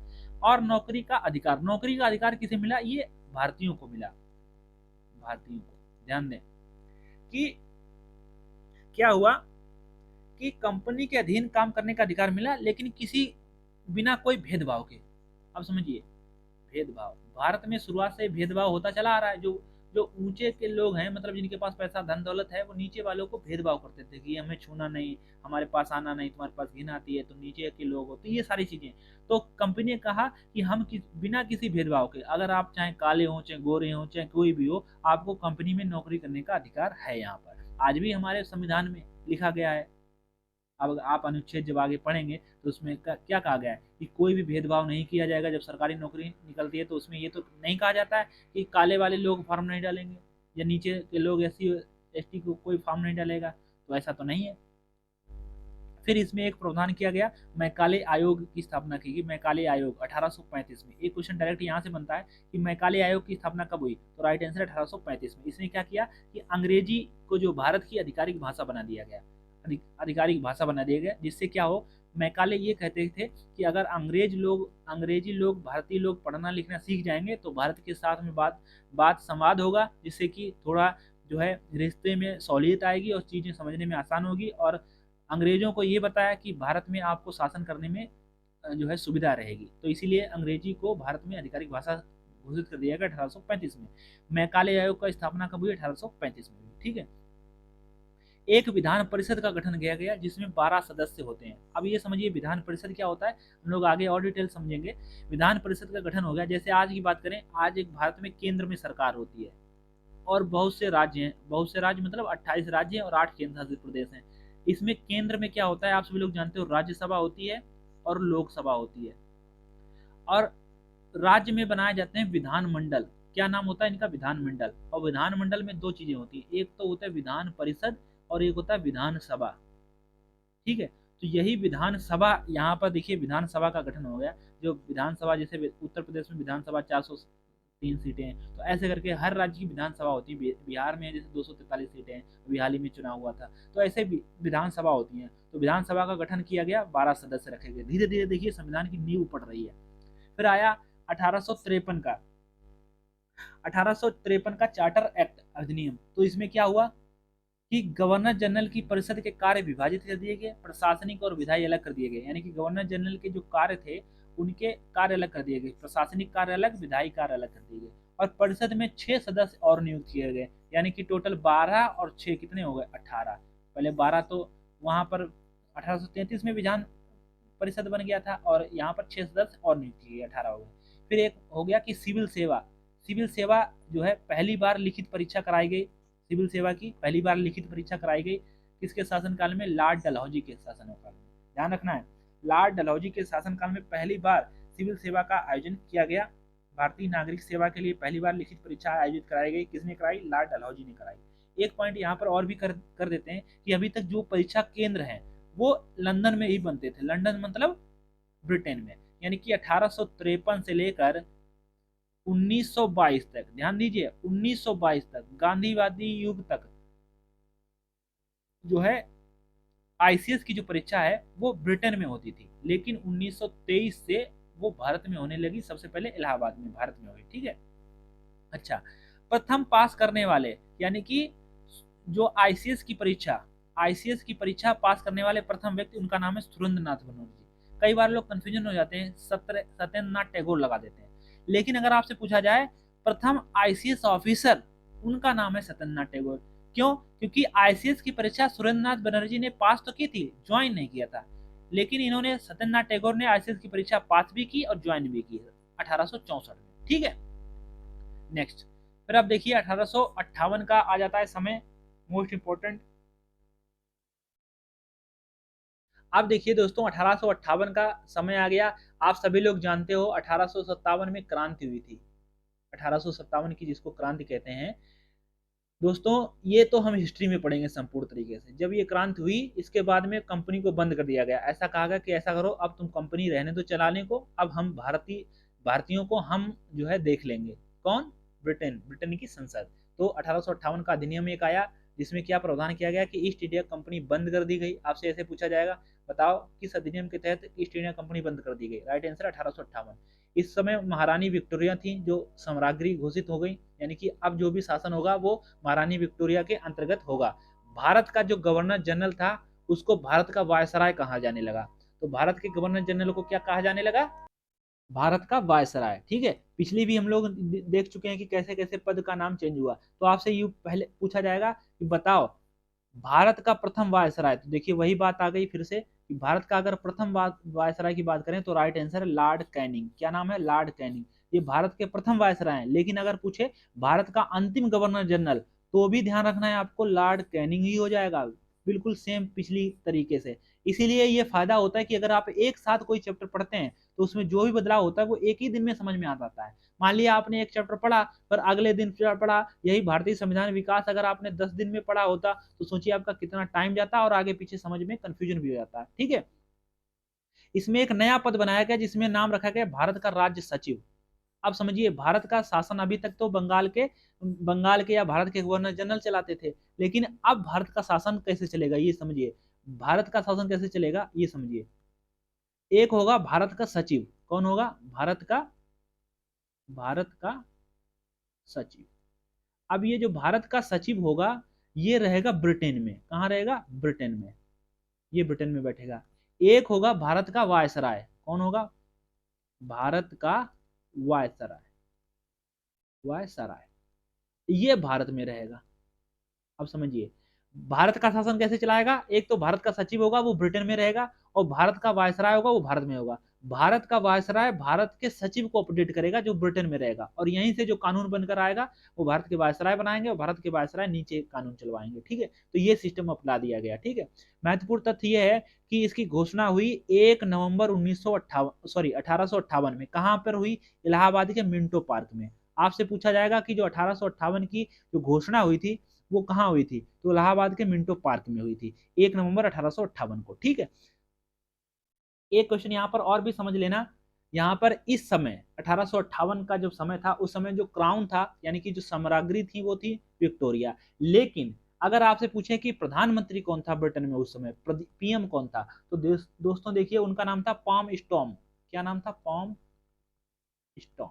और नौकरी का अधिकार, नौकरी का अधिकार किसे मिला? ये भारतीयों को मिला, भारतीयों को। ध्यान दें कि क्या हुआ कि कंपनी के अधीन काम करने का अधिकार मिला, लेकिन किसी बिना कोई भेदभाव के। अब समझिए, भेदभाव भारत में शुरुआत से भेदभाव होता चला आ रहा है। जो जो ऊंचे के लोग हैं, मतलब जिनके पास पैसा धन दौलत है, वो नीचे वालों को भेदभाव करते थे कि हमें छूना नहीं, हमारे पास आना नहीं, तुम्हारे पास घिन आती है, तुम नीचे के लोग हो, तो ये सारी चीजें। तो कंपनी ने कहा कि हम बिना किसी भेदभाव के, अगर आप चाहे काले हो, चाहे गोरे हो, चाहे कोई भी हो, आपको कंपनी में नौकरी करने का अधिकार है। यहाँ पर आज भी हमारे संविधान में लिखा गया है। अब आप अनुच्छेद जब आगे पढ़ेंगे तो उसमें क्या कहा गया है कि कोई भी भेदभाव नहीं किया जाएगा। जब सरकारी नौकरी निकलती है तो उसमें ये तो नहीं कहा जाता है कि काले वाले लोग फॉर्म नहीं डालेंगे या नीचे के लोग SC ST को कोई फॉर्म नहीं डालेगा, तो ऐसा तो नहीं है। फिर इसमें एक प्रावधान किया गया, मैकाले आयोग की स्थापना की गई। मैकाले आयोग 1835 में। एक क्वेश्चन डायरेक्ट यहाँ से बनता है कि मैकाले आयोग की स्थापना कब हुई, तो राइट आंसर 1835 में। इसने क्या किया कि अंग्रेजी को जो भारत की आधिकारिक भाषा बना दिया गया, आधिकारिक भाषा बना दिया गया, जिससे क्या हो, मैकाले ये कहते थे कि अगर अंग्रेजी लोग भारतीय लोग पढ़ना लिखना सीख जाएंगे तो भारत के साथ में बात संवाद होगा, जिससे कि थोड़ा जो है रिश्ते में सहूलियत आएगी और चीज़ें समझने में आसान होगी। और अंग्रेजों को ये बताया कि भारत में आपको शासन करने में जो है सुविधा रहेगी, तो इसीलिए अंग्रेजी को भारत में आधिकारिक भाषा घोषित कर दिया गया 1835 में। मैकाले आयोग का स्थापना कब हुई, 1835 में हुई। ठीक है। एक विधान परिषद का गठन किया गया जिसमें 12 सदस्य होते हैं। अब ये समझिए विधान परिषद क्या होता है, हम लोग आगे और डिटेल समझेंगे। विधान परिषद का गठन हो गया, जैसे आज की बात करें, आज एक भारत में केंद्र में सरकार होती है और बहुत से राज्य हैं, बहुत से राज्य मतलब 28 राज्य हैं और 8 केंद्र शासित प्रदेश हैं। इसमें केंद्र में क्या होता है, आप सभी लोग जानते हो, राज्यसभा होती है और लोकसभा होती है। और राज्य में बनाए जाते हैं विधानमंडल। क्या नाम होता है इनका, विधानमंडल। और विधानमंडल में दो चीजें होती हैं, एक तो होता है विधान परिषद और एक होता है विधानसभा। ठीक है। तो यही विधानसभा, यहाँ पर देखिए विधानसभा का गठन हो गया। जो विधानसभा, जैसे उत्तर प्रदेश में विधानसभा 403 सीटें हैं, तो ऐसे करके हर राज्य की विधानसभा होती है। बिहार में जैसे 243 सीटें हैं, अभी हाल ही में चुनाव हुआ था, तो ऐसे विधानसभा होती हैं। तो विधानसभा का गठन किया गया, 12 सदस्य रखे गए। धीरे धीरे देखिए संविधान की नींव पड़ रही है। फिर आया 1853 का, 1853 का चार्टर एक्ट अधिनियम। तो इसमें क्या हुआ कि गवर्नर जनरल की परिषद के कार्य विभाजित कर दिए गए, प्रशासनिक और विधायी अलग कर दिए गए। यानी कि गवर्नर जनरल के जो कार्य थे उनके कार्य अलग कर दिए गए, प्रशासनिक कार्य अलग, विधायी कार्य अलग कर दिए गए। और परिषद में 6 सदस्य और नियुक्त किए गए, यानी कि टोटल 12 और 6 कितने हो गए, 18। पहले 12 तो वहां पर 1833 में विधान परिषद बन गया था और यहाँ पर 6 सदस्य और नियुक्त किए गए, 18 हो गए। फिर एक हो गया कि सिविल सेवा। सिविल सेवा जो है पहली बार लिखित परीक्षा कराई गई, सिविल सेवा की पहली बार लिखित परीक्षा कराई गई किसके शासनकाल में, लॉर्ड डलहौजी के शासनकाल में। ध्यान रखना है, लॉर्ड डलहौजी के शासनकाल में पहली बार सिविल सेवा का आयोजन किया गया। भारतीय नागरिक सेवा के लिए पहली बार लिखित परीक्षा आयोजित कराई गई, किसने कराई, लॉर्ड डलहौजी ने कराई। एक पॉइंट यहाँ पर और भी कर देते हैं कि अभी तक जो परीक्षा केंद्र है वो लंदन में ही बनते थे। लंदन मतलब ब्रिटेन में। यानी कि 1853 से लेकर 1922 तक, ध्यान दीजिए 1922 तक, गांधीवादी युग तक जो है ICS की जो परीक्षा है वो ब्रिटेन में होती थी, लेकिन 1923 से वो भारत में होने लगी। सबसे पहले इलाहाबाद में, भारत में हुई। ठीक है। अच्छा, प्रथम पास करने वाले, यानी कि जो ICS की परीक्षा पास करने वाले प्रथम व्यक्ति, उनका नाम है सुरेंद्रनाथ बनर्जी। कई बार लोग कंफ्यूजन हो जाते हैं, सत्येंद्रनाथ टैगोर लगा देते हैं, लेकिन अगर आपसे पूछा जाए प्रथम ICS ऑफिसर, उनका नाम है सत्येंद्रनाथ टैगोर। क्यों, क्योंकि ICS की परीक्षा सुरेंद्रनाथ बनर्जी ने पास तो की थी, ज्वाइन नहीं किया था, लेकिन इन्होंने, सत्येंद्रनाथ टैगोर ने ICS की परीक्षा पास भी की और ज्वाइन भी की 1864 में। ठीक है। नेक्स्ट, फिर अब देखिए 1858 का आ जाता है समय, मोस्ट इंपोर्टेंट। अब देखिए दोस्तों 1858 का समय आ गया। आप सभी लोग जानते हो 1857 में क्रांति हुई थी, 1857 की जिसको क्रांति कहते हैं। दोस्तों ये तो हम हिस्ट्री में पढ़ेंगे संपूर्ण तरीके से। जब ये क्रांति हुई, इसके बाद में कंपनी को बंद कर दिया गया। ऐसा कहा गया कि ऐसा करो, अब तुम कंपनी रहने दो चलाने को, अब हम भारतीयों को हम जो है देख लेंगे। कौन, ब्रिटेन की संसद। तो 1858 का अधिनियम एक आया, जिसमें क्या प्रावधान किया गया कि ईस्ट इंडिया कंपनी बंद कर दी गई। आपसे ऐसे पूछा जाएगा, बताओ किस अधिनियम के तहत ईस्ट इंडिया कंपनी बंद कर दी गई। Right answer 1858। इस समय महारानी विक्टोरिया थी जो सम्राज्ञी घोषित हो गई, यानी कि अब जो भी शासन होगा वो महारानी विक्टोरिया के अंतर्गत होगा। भारत का जो गवर्नर जनरल था उसको भारत का वायसराय कहा जाने लगा। तो भारत के गवर्नर जनरल को क्या कहा जाने लगा, भारत का वायसराय, ठीक है। पिछली भी हम लोग देख चुके हैं कि कैसे कैसे पद का नाम चेंज हुआ। तो आपसे यू पहले पूछा जाएगा कि बताओ भारत का प्रथम वायसराय। तो देखिए वही बात आ गई फिर से कि भारत का अगर प्रथम वायसराय की बात करें तो राइट आंसर है लॉर्ड कैनिंग। क्या नाम है? Lord Canning. ये भारत के प्रथम वायसराय हैं। लेकिन अगर पूछे भारत का अंतिम गवर्नर जनरल, तो भी ध्यान रखना है आपको, लॉर्ड कैनिंग ही हो जाएगा। बिल्कुल सेम पिछली तरीके से। इसीलिए ये फायदा होता है कि अगर आप एक साथ कोई चैप्टर पढ़ते हैं तो उसमें जो भी बदलाव होता है वो एक ही दिन में समझ में आ जाता है। मान लिया आपने एक चैप्टर पढ़ा पर अगले दिन पढ़ा यही भारतीय संविधान विकास, अगर आपने 10 दिन में पढ़ा होता तो सोचिए आपका कितना टाइम जाता और आगे पीछे समझ में कंफ्यूजन भी हो जाता है, ठीक है। इसमें एक नया पद बनाया गया जिसमें नाम रखा गया भारत का राज्य सचिव। अब समझिए भारत का शासन अभी तक तो बंगाल के या भारत के गवर्नर जनरल चलाते थे, लेकिन अब भारत का शासन कैसे चलेगा ये समझिए। भारत का शासन कैसे चलेगा ये समझिए। एक होगा भारत का सचिव। कौन होगा? भारत का सचिव। अब ये जो भारत का सचिव होगा ये रहेगा ब्रिटेन में। कहाँ रहेगा? ब्रिटेन में। ये ब्रिटेन में बैठेगा। एक होगा भारत का वायसराय। कौन होगा? भारत का वायसराय। वायसराय ये भारत में रहेगा। अब समझिए भारत का शासन कैसे चलाएगा। एक तो भारत का सचिव होगा वो ब्रिटेन में रहेगा, और भारत का वायसराय होगा वो भारत में होगा। भारत का वायसराय भारत के सचिव को अपडेट करेगा जो ब्रिटेन में रहेगा, और यहीं से जो कानून बनकर आएगा वो भारत के वायसराय बनाएंगे और भारत के वायसराय नीचे कानून चलवाएंगे, ठीक है। तो ये सिस्टम अपना दिया गया, ठीक है। महत्वपूर्ण तथ्य ये है कि इसकी घोषणा हुई 1 नवंबर 1958, सॉरी 1858 में। कहां पर हुई? इलाहाबाद के मिंटो पार्क में। आपसे पूछा जाएगा कि जो 1858 की जो घोषणा हुई थी वो कहाँ हुई थी, तो इलाहाबाद के मिंटो पार्क में हुई थी 1 नवंबर 1858 को, ठीक है। एक क्वेश्चन यहाँ पर और भी समझ लेना। यहाँ पर इस समय 1858 का जो समय था उस समय जो क्राउन था यानी कि जो साम्राज्ञी थी वो थी विक्टोरिया। लेकिन अगर आपसे पूछे कि प्रधानमंत्री कौन था ब्रिटेन में उस समय, पीएम कौन था, तो दोस्तों देखिए उनका नाम था पॉम स्टॉम। क्या नाम था? पॉम स्टॉम।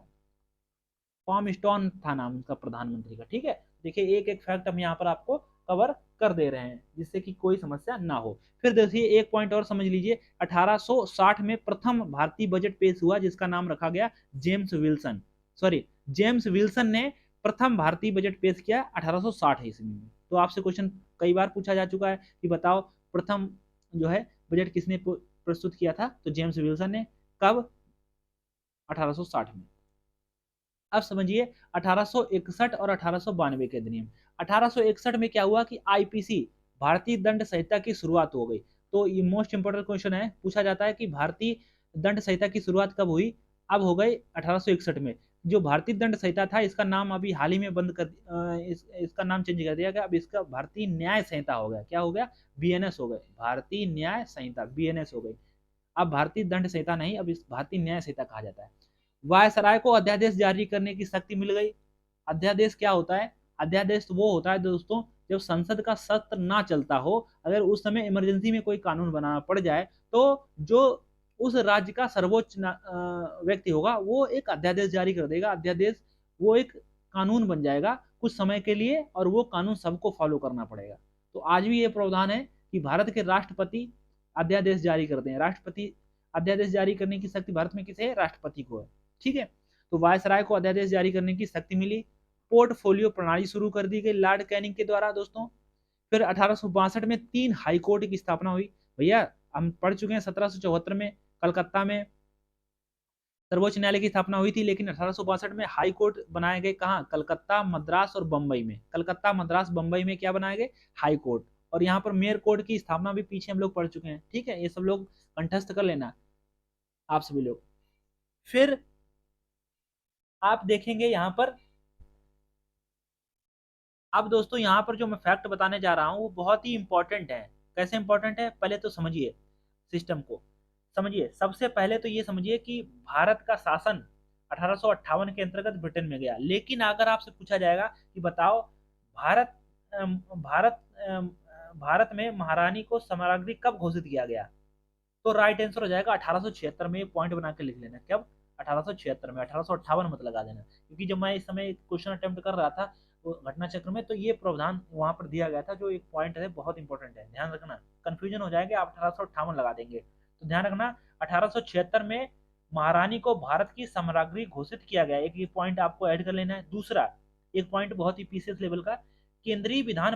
पॉम स्टॉन था नाम उसका प्रधानमंत्री का, ठीक है। देखिए एक एक फैक्ट हम यहाँ पर आपको कवर कर दे रहे हैं जिससे कि कोई समस्या ना हो। फिर देखिए एक पॉइंट और समझ लीजिए। 1860 में प्रथम भारतीय बजट पेश हुआ जिसका नाम रखा गया James Wilson. Sorry, James Wilson ने प्रथम भारतीय बजट पेश किया 1860 ईस्वी में। तो आपसे क्वेश्चन कई बार पूछा जा चुका है कि बताओ प्रथम जो है बजट किसने प्रस्तुत किया था, तो जेम्स विल्सन ने। कब? 1860 में। अब समझिए 1861 और 1892 के अधिनियम। 1861 में क्या हुआ कि आईपीसी भारतीय दंड संहिता की शुरुआत हो गई। तो ये मोस्ट इंपोर्टेंट क्वेश्चन है, पूछा जाता है कि भारतीय दंड संहिता की शुरुआत कब हुई? अब हो गई 1861 में। जो भारतीय दंड संहिता था इसका नाम अभी हाल ही में बंद कर इसका नाम चेंज कर दिया गया। अब इसका भारतीय न्याय संहिता हो गया। क्या हो गया? बीएनएस हो गए। भारतीय न्याय संहिता बीएनएस हो गई। अब भारतीय दंड संहिता नहीं, अब इस भारतीय न्याय संहिता कहा जाता है। वायसराय को अध्यादेश जारी करने की शक्ति मिल गई। अध्यादेश क्या होता है? अध्यादेश वो होता है दोस्तों जब संसद का सत्र ना चलता हो, अगर उस समय इमरजेंसी में कोई कानून बनाना पड़ जाए तो जो उस राज्य का सर्वोच्च व्यक्ति होगा वो एक अध्यादेश जारी कर देगा। अध्यादेश वो एक कानून बन जाएगा कुछ समय के लिए, और वो कानून सबको फॉलो करना पड़ेगा। तो आज भी ये प्रावधान है कि भारत के राष्ट्रपति अध्यादेश जारी करते हैं। राष्ट्रपति अध्यादेश जारी करने की शक्ति भारत में किसे है? राष्ट्रपति को है, ठीक है। तो वायसराय को अध्यादेश जारी करने की शक्ति मिली। पोर्टफोलियो प्रणाली शुरू कर दी गई लॉर्ड कैनिंग के द्वारा दोस्तों। फिर 1862 में 3 हाई कोर्ट की स्थापना हुई। भैया हम पढ़ चुके हैं 1774 में कलकत्ता में सर्वोच्च न्यायालय की स्थापना हुई थी, लेकिन 1862 में हाई कोर्ट बनाए गए। कहाँ? कलकत्ता, मद्रास और बंबई में। कलकत्ता, मद्रास, बंबई में क्या बनाए गए? High court. और यहाँ पर मेयर कोर्ट की स्थापना भी पीछे हम लोग पढ़ चुके हैं, ठीक है। ये सब लोग कंठस्थ कर लेना आप सभी लोग। फिर आप देखेंगे यहाँ पर, अब दोस्तों यहाँ पर जो मैं फैक्ट बताने जा रहा हूँ वो बहुत ही इंपॉर्टेंट है। कैसे इंपॉर्टेंट है पहले तो समझिए, सिस्टम को समझिए। सबसे पहले तो ये समझिए कि भारत का शासन 1858 के अंतर्गत ब्रिटेन में गया। लेकिन अगर आपसे पूछा जाएगा कि बताओ भारत भारत भारत में महारानी को सम्राज्ञी कब घोषित किया गया, तो राइट आंसर हो जाएगा 1876 में। पॉइंट बना के लिख लेना कब? 1876 में। 1858 मत लगा देना, क्योंकि जब मैं इस समय क्वेश्चन अटेम्प्ट कर रहा था घटना चक्र में तो ये प्रावधान वहां पर दिया गया था। जो एक पॉइंट है बहुत इंपॉर्टेंट है, ध्यान रखना। कंफ्यूजन हो जाएगा आप 1858 लगा देंगे, तो ध्यान रखना 1876 में महारानी को भारत की साम्राज्ञी घोषित किया गया। एक ये पॉइंट आपको ऐड कर लेना है। दूसरा एक पॉइंट बहुत ही पीसीएस लेवल का, केंद्रीय विधान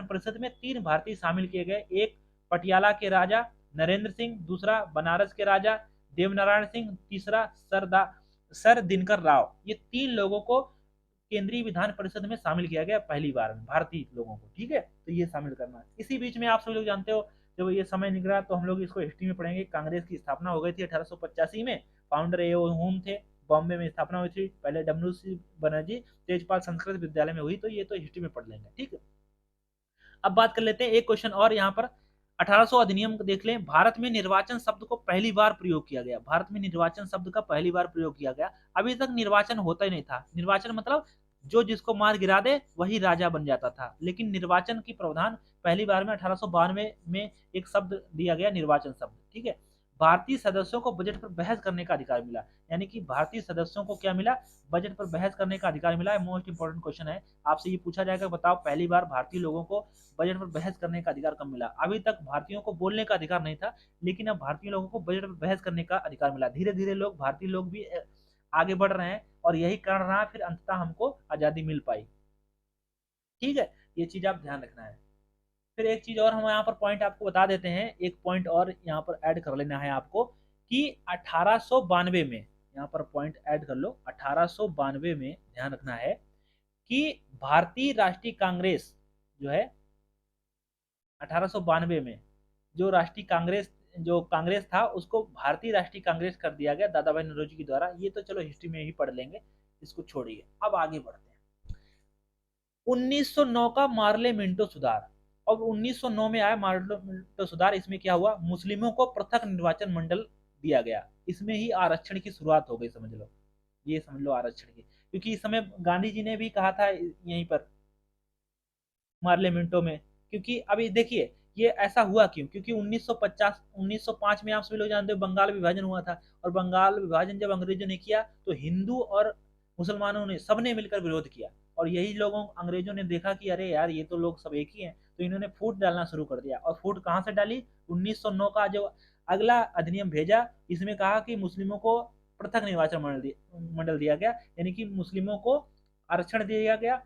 परिषद में 3 भारतीय शामिल किए गए। एक पटियाला के राजा नरेंद्र सिंह, दूसरा बनारस के राजा देवनारायण सिंह, तीसरा सर दिनकर राव। ये 3 लोगों को केंद्रीय विधान परिषद में शामिल किया गया पहली बार में, भारतीय लोगों को। ठीक है, तो ये शामिल करना है। इसी बीच में आप सभी लोग जानते हो, जब ये समय निकला तो हम लोग इसको हिस्ट्री में पढ़ेंगे, कांग्रेस की स्थापना हो गई थी 1885 में। फाउंडर ए ओ होम थे, बॉम्बे में स्थापना हुई थी। पहले डब्ल्यू.सी. बनर्जी तेजपाल संस्कृत विद्यालय में हुई। तो ये तो हिस्ट्री में पढ़ लेंगे। ठीक है, अब बात कर लेते हैं एक क्वेश्चन और यहाँ पर। 1800 अधिनियम को देख लें। भारत में निर्वाचन शब्द को पहली बार प्रयोग किया गया। भारत में निर्वाचन शब्द का पहली बार प्रयोग किया गया। अभी तक निर्वाचन होता ही नहीं था। निर्वाचन मतलब जो जिसको मार गिरा दे वही राजा बन जाता था, लेकिन निर्वाचन की प्रावधान पहली बार में 1892 में एक शब्द दिया गया, निर्वाचन शब्द। ठीक है, भारतीय सदस्यों को बजट पर बहस करने का अधिकार मिला। यानी कि भारतीय सदस्यों को क्या मिला? बजट पर बहस करने का अधिकार मिला है। मोस्ट इंपोर्टेंट क्वेश्चन है, आपसे ये पूछा जाएगा, बताओ पहली बार भारतीय लोगों को बजट पर बहस करने का अधिकार कब मिला? अभी तक भारतीयों को बोलने का अधिकार नहीं था, लेकिन अब भारतीय लोगों को बजट पर बहस करने का अधिकार मिला। धीरे धीरे लोग, भारतीय लोग भी आगे बढ़ रहे हैं, और यही कारण रहा फिर अंततः हमको आजादी मिल पाई। ठीक है, ये चीज आप ध्यान रखना है। फिर एक चीज और हम यहाँ पर पॉइंट आपको बता देते हैं, एक पॉइंट और यहाँ पर ऐड कर लेना है आपको, कि 1892 में, यहाँ पर पॉइंट ऐड कर लो, 1892 में ध्यान रखना है कि भारतीय राष्ट्रीय कांग्रेस जो है, 1892 में जो राष्ट्रीय कांग्रेस, जो कांग्रेस था, उसको भारतीय राष्ट्रीय कांग्रेस कर दिया गया दादा भाई नौरोजी के द्वारा। ये तो चलो हिस्ट्री में ही पढ़ लेंगे, इसको छोड़िए। अब आगे बढ़ते हैं। 1909 का मार्ले मिंटो सुधार। और 1909 में आया मार्ले मिंटो सुधार। इसमें क्या हुआ? मुस्लिमों को पृथक निर्वाचन मंडल दिया गया। इसमें ही आरक्षण की शुरुआत हो गई, समझ लो, ये समझ लो आरक्षण की। क्योंकि इस समय गांधी जी ने भी कहा था यहीं पर मार्ले मिंटो में। क्योंकि अभी देखिए ये ऐसा हुआ क्यों? क्योंकि 1905 में आप सभी लोग जानते हो बंगाल विभाजन हुआ था। और बंगाल विभाजन जब अंग्रेजों ने किया तो हिंदू और मुसलमानों ने, सबने मिलकर विरोध किया। और यही लोगों, अंग्रेजों ने देखा कि अरे यार ये तो लोग सब एक ही हैं, तो इन्होंने फूट डालना शुरू कर दिया। और फूट कहाँ से डाली? 1909 का जो अगला अधिनियम भेजा, इसमें कहा कि मुस्लिमों को पृथक निर्वाचन मंडल दिया गया। यानी कि मुस्लिमों को आरक्षण दिया गया,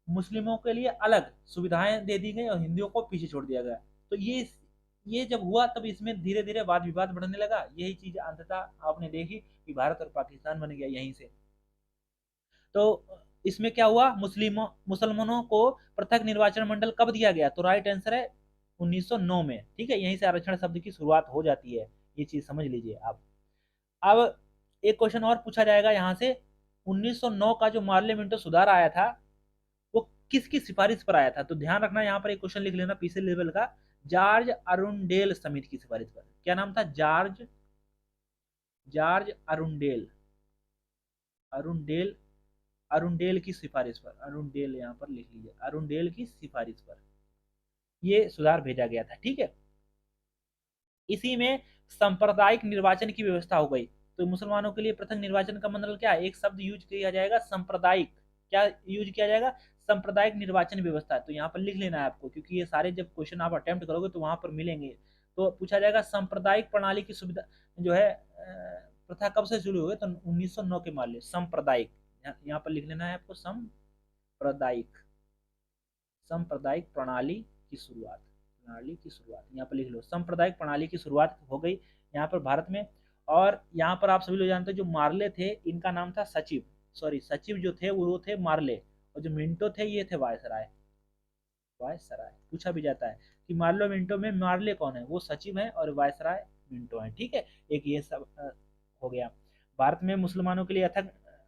मुस्लिमों के लिए अलग सुविधाएं दे दी गई, और हिंदुओं को पीछे छोड़ दिया गया। तो ये जब हुआ तब इसमें धीरे धीरे वाद विवाद बढ़ने लगा। यही चीज अंततः आपने देखी कि भारत और पाकिस्तान बन गया यहीं से। तो इसमें क्या हुआ? मुसलमानों को पृथक निर्वाचन मंडल कब दिया गया? तो राइट आंसर है 1909 में। ठीक है, यहीं से आरक्षण शब्द की शुरुआत हो जाती है, ये चीज समझ लीजिए आप। अब एक क्वेश्चन और पूछा जाएगा यहाँ से। 1909 का जो मार्ले मिंटो सुधार आया था, वो किसकी सिफारिश पर आया था? तो ध्यान रखना, यहाँ पर एक क्वेश्चन लिख लेना पीसी लेवल का। जॉर्ज अरुंडेल समिति की सिफारिश पर। क्या नाम था? जॉर्ज अरुंडेल, अरुंडेल, अरुंडेल की सिफारिश पर। अरुंडेल यहाँ पर लिख लीजिए, अरुंडेल की सिफारिश पर ये सुधार भेजा गया था। ठीक है, इसी में सांप्रदायिक निर्वाचन की व्यवस्था हो गई। तो मुसलमानों के लिए पृथक निर्वाचन का मतलब क्या है? एक शब्द यूज किया जाएगा, सांप्रदायिक। क्या यूज किया जाएगा? सांप्रदायिक निर्वाचन व्यवस्था। तो यहाँ पर लिख लेना है आपको, क्योंकि ये सारे जब क्वेश्चन आप अटेम्प्ट करोगे तो वहां पर मिलेंगे। तो पूछा जाएगा सांप्रदायिक प्रणाली की सुविधा जो है, प्रथा कब से शुरू हुई? तो 1909 के मान लो सांप्रदायिक। यहाँ पर लिख लेना है आपको, सांप्रदायिक, सांप्रदायिक प्रणाली की शुरुआत, प्रणाली की शुरुआत यहाँ पर लिख लो। सांप्रदायिक प्रणाली की शुरुआत हो गई यहाँ पर भारत में। और यहाँ पर आप सभी लोग जानते हो जो मार्ले थे, इनका नाम था सचिव, सॉरी सचिव जो थे वो थे मार्ले, और जो मिंटो थे ये थे वायसराय। वायसराय पूछा भी जाता है कि मार्लो मिंटो में मार्ले कौन है? वो सचिव है, और वायसराय मिंटो है। ठीक है, एक ये सब हो गया। भारत में मुसलमानों के लिए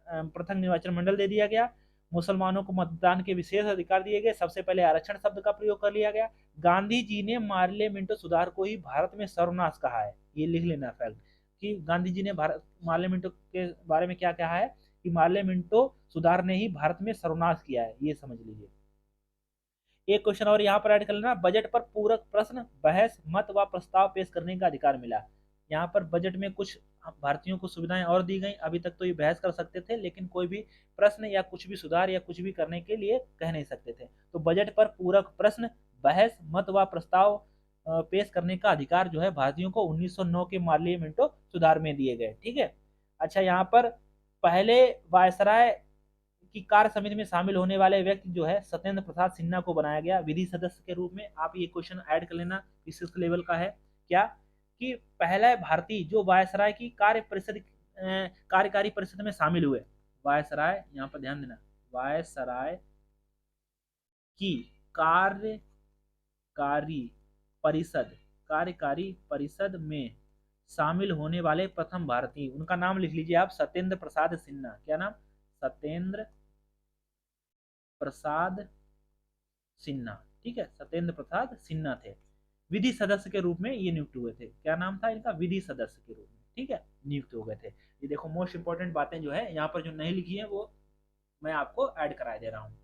पृथक निर्वाचन मंडल दे दिया गया। मुसलमानों को मतदान के विशेष अधिकार दिए गए। सबसे पहले आरक्षण शब्द का प्रयोग कर लिया गया। गांधी जी ने मार्ले मिंटो सुधार को ही भारत में सर्वनाश कहा है। ये लिख लेना फैक्ट, कि गांधी जी ने भारत मार्ले मिंटो के बारे में क्या कहा है, कि मार्ले मिंटो सुधार ने ही भारत में सर्वनाश किया है, ये समझ लीजिए। एक क्वेश्चन और यहाँ पर ऐड कर लेना। बजट पर पूरक प्रश्न, बहस, मत व प्रस्ताव पेश करने का अधिकार मिला। यहाँ पर बजट में कुछ भारतीयों को सुविधाएं और दी गई। अभी तक तो ये बहस कर सकते थे, लेकिन कोई भी प्रश्न या कुछ भी सुधार या कुछ भी करने के लिए कह नहीं सकते थे। तो बजट पर पूरक प्रश्न, बहस, मत व प्रस्ताव पेश करने का अधिकार जो है भारतीयों को 1909 के पार्लियामेंटो सुधार में दिए गए। ठीक है। अच्छा, यहाँ पर पहले वायसराय की कार्य समिति में शामिल होने वाले व्यक्ति जो है सत्येंद्र प्रसाद सिन्हा को बनाया गया विधि सदस्य के रूप में। आप ये क्वेश्चन ऐड कर लेना, इस लेवल का है क्या, कि पहला भारतीय जो वायसराय की कार्यकारी परिषद में शामिल हुए। वायसराय, यहाँ पर ध्यान देना, वायसराय की कार्यकारी परिषद, कार्यकारी परिषद में शामिल होने वाले प्रथम भारतीय, उनका नाम लिख लीजिए आप, सत्येंद्र प्रसाद सिन्हा। क्या नाम? सत्येंद्र प्रसाद सिन्हा। ठीक है, सत्येंद्र प्रसाद सिन्हा थे। विधि सदस्य के रूप में ये नियुक्त हुए थे। क्या नाम था इनका? विधि सदस्य के रूप में। ठीक है, नियुक्त हो गए थे। ये देखो मोस्ट इंपोर्टेंट बातें जो है यहाँ पर जो नहीं लिखी है वो मैं आपको ऐड करा दे रहा हूँ।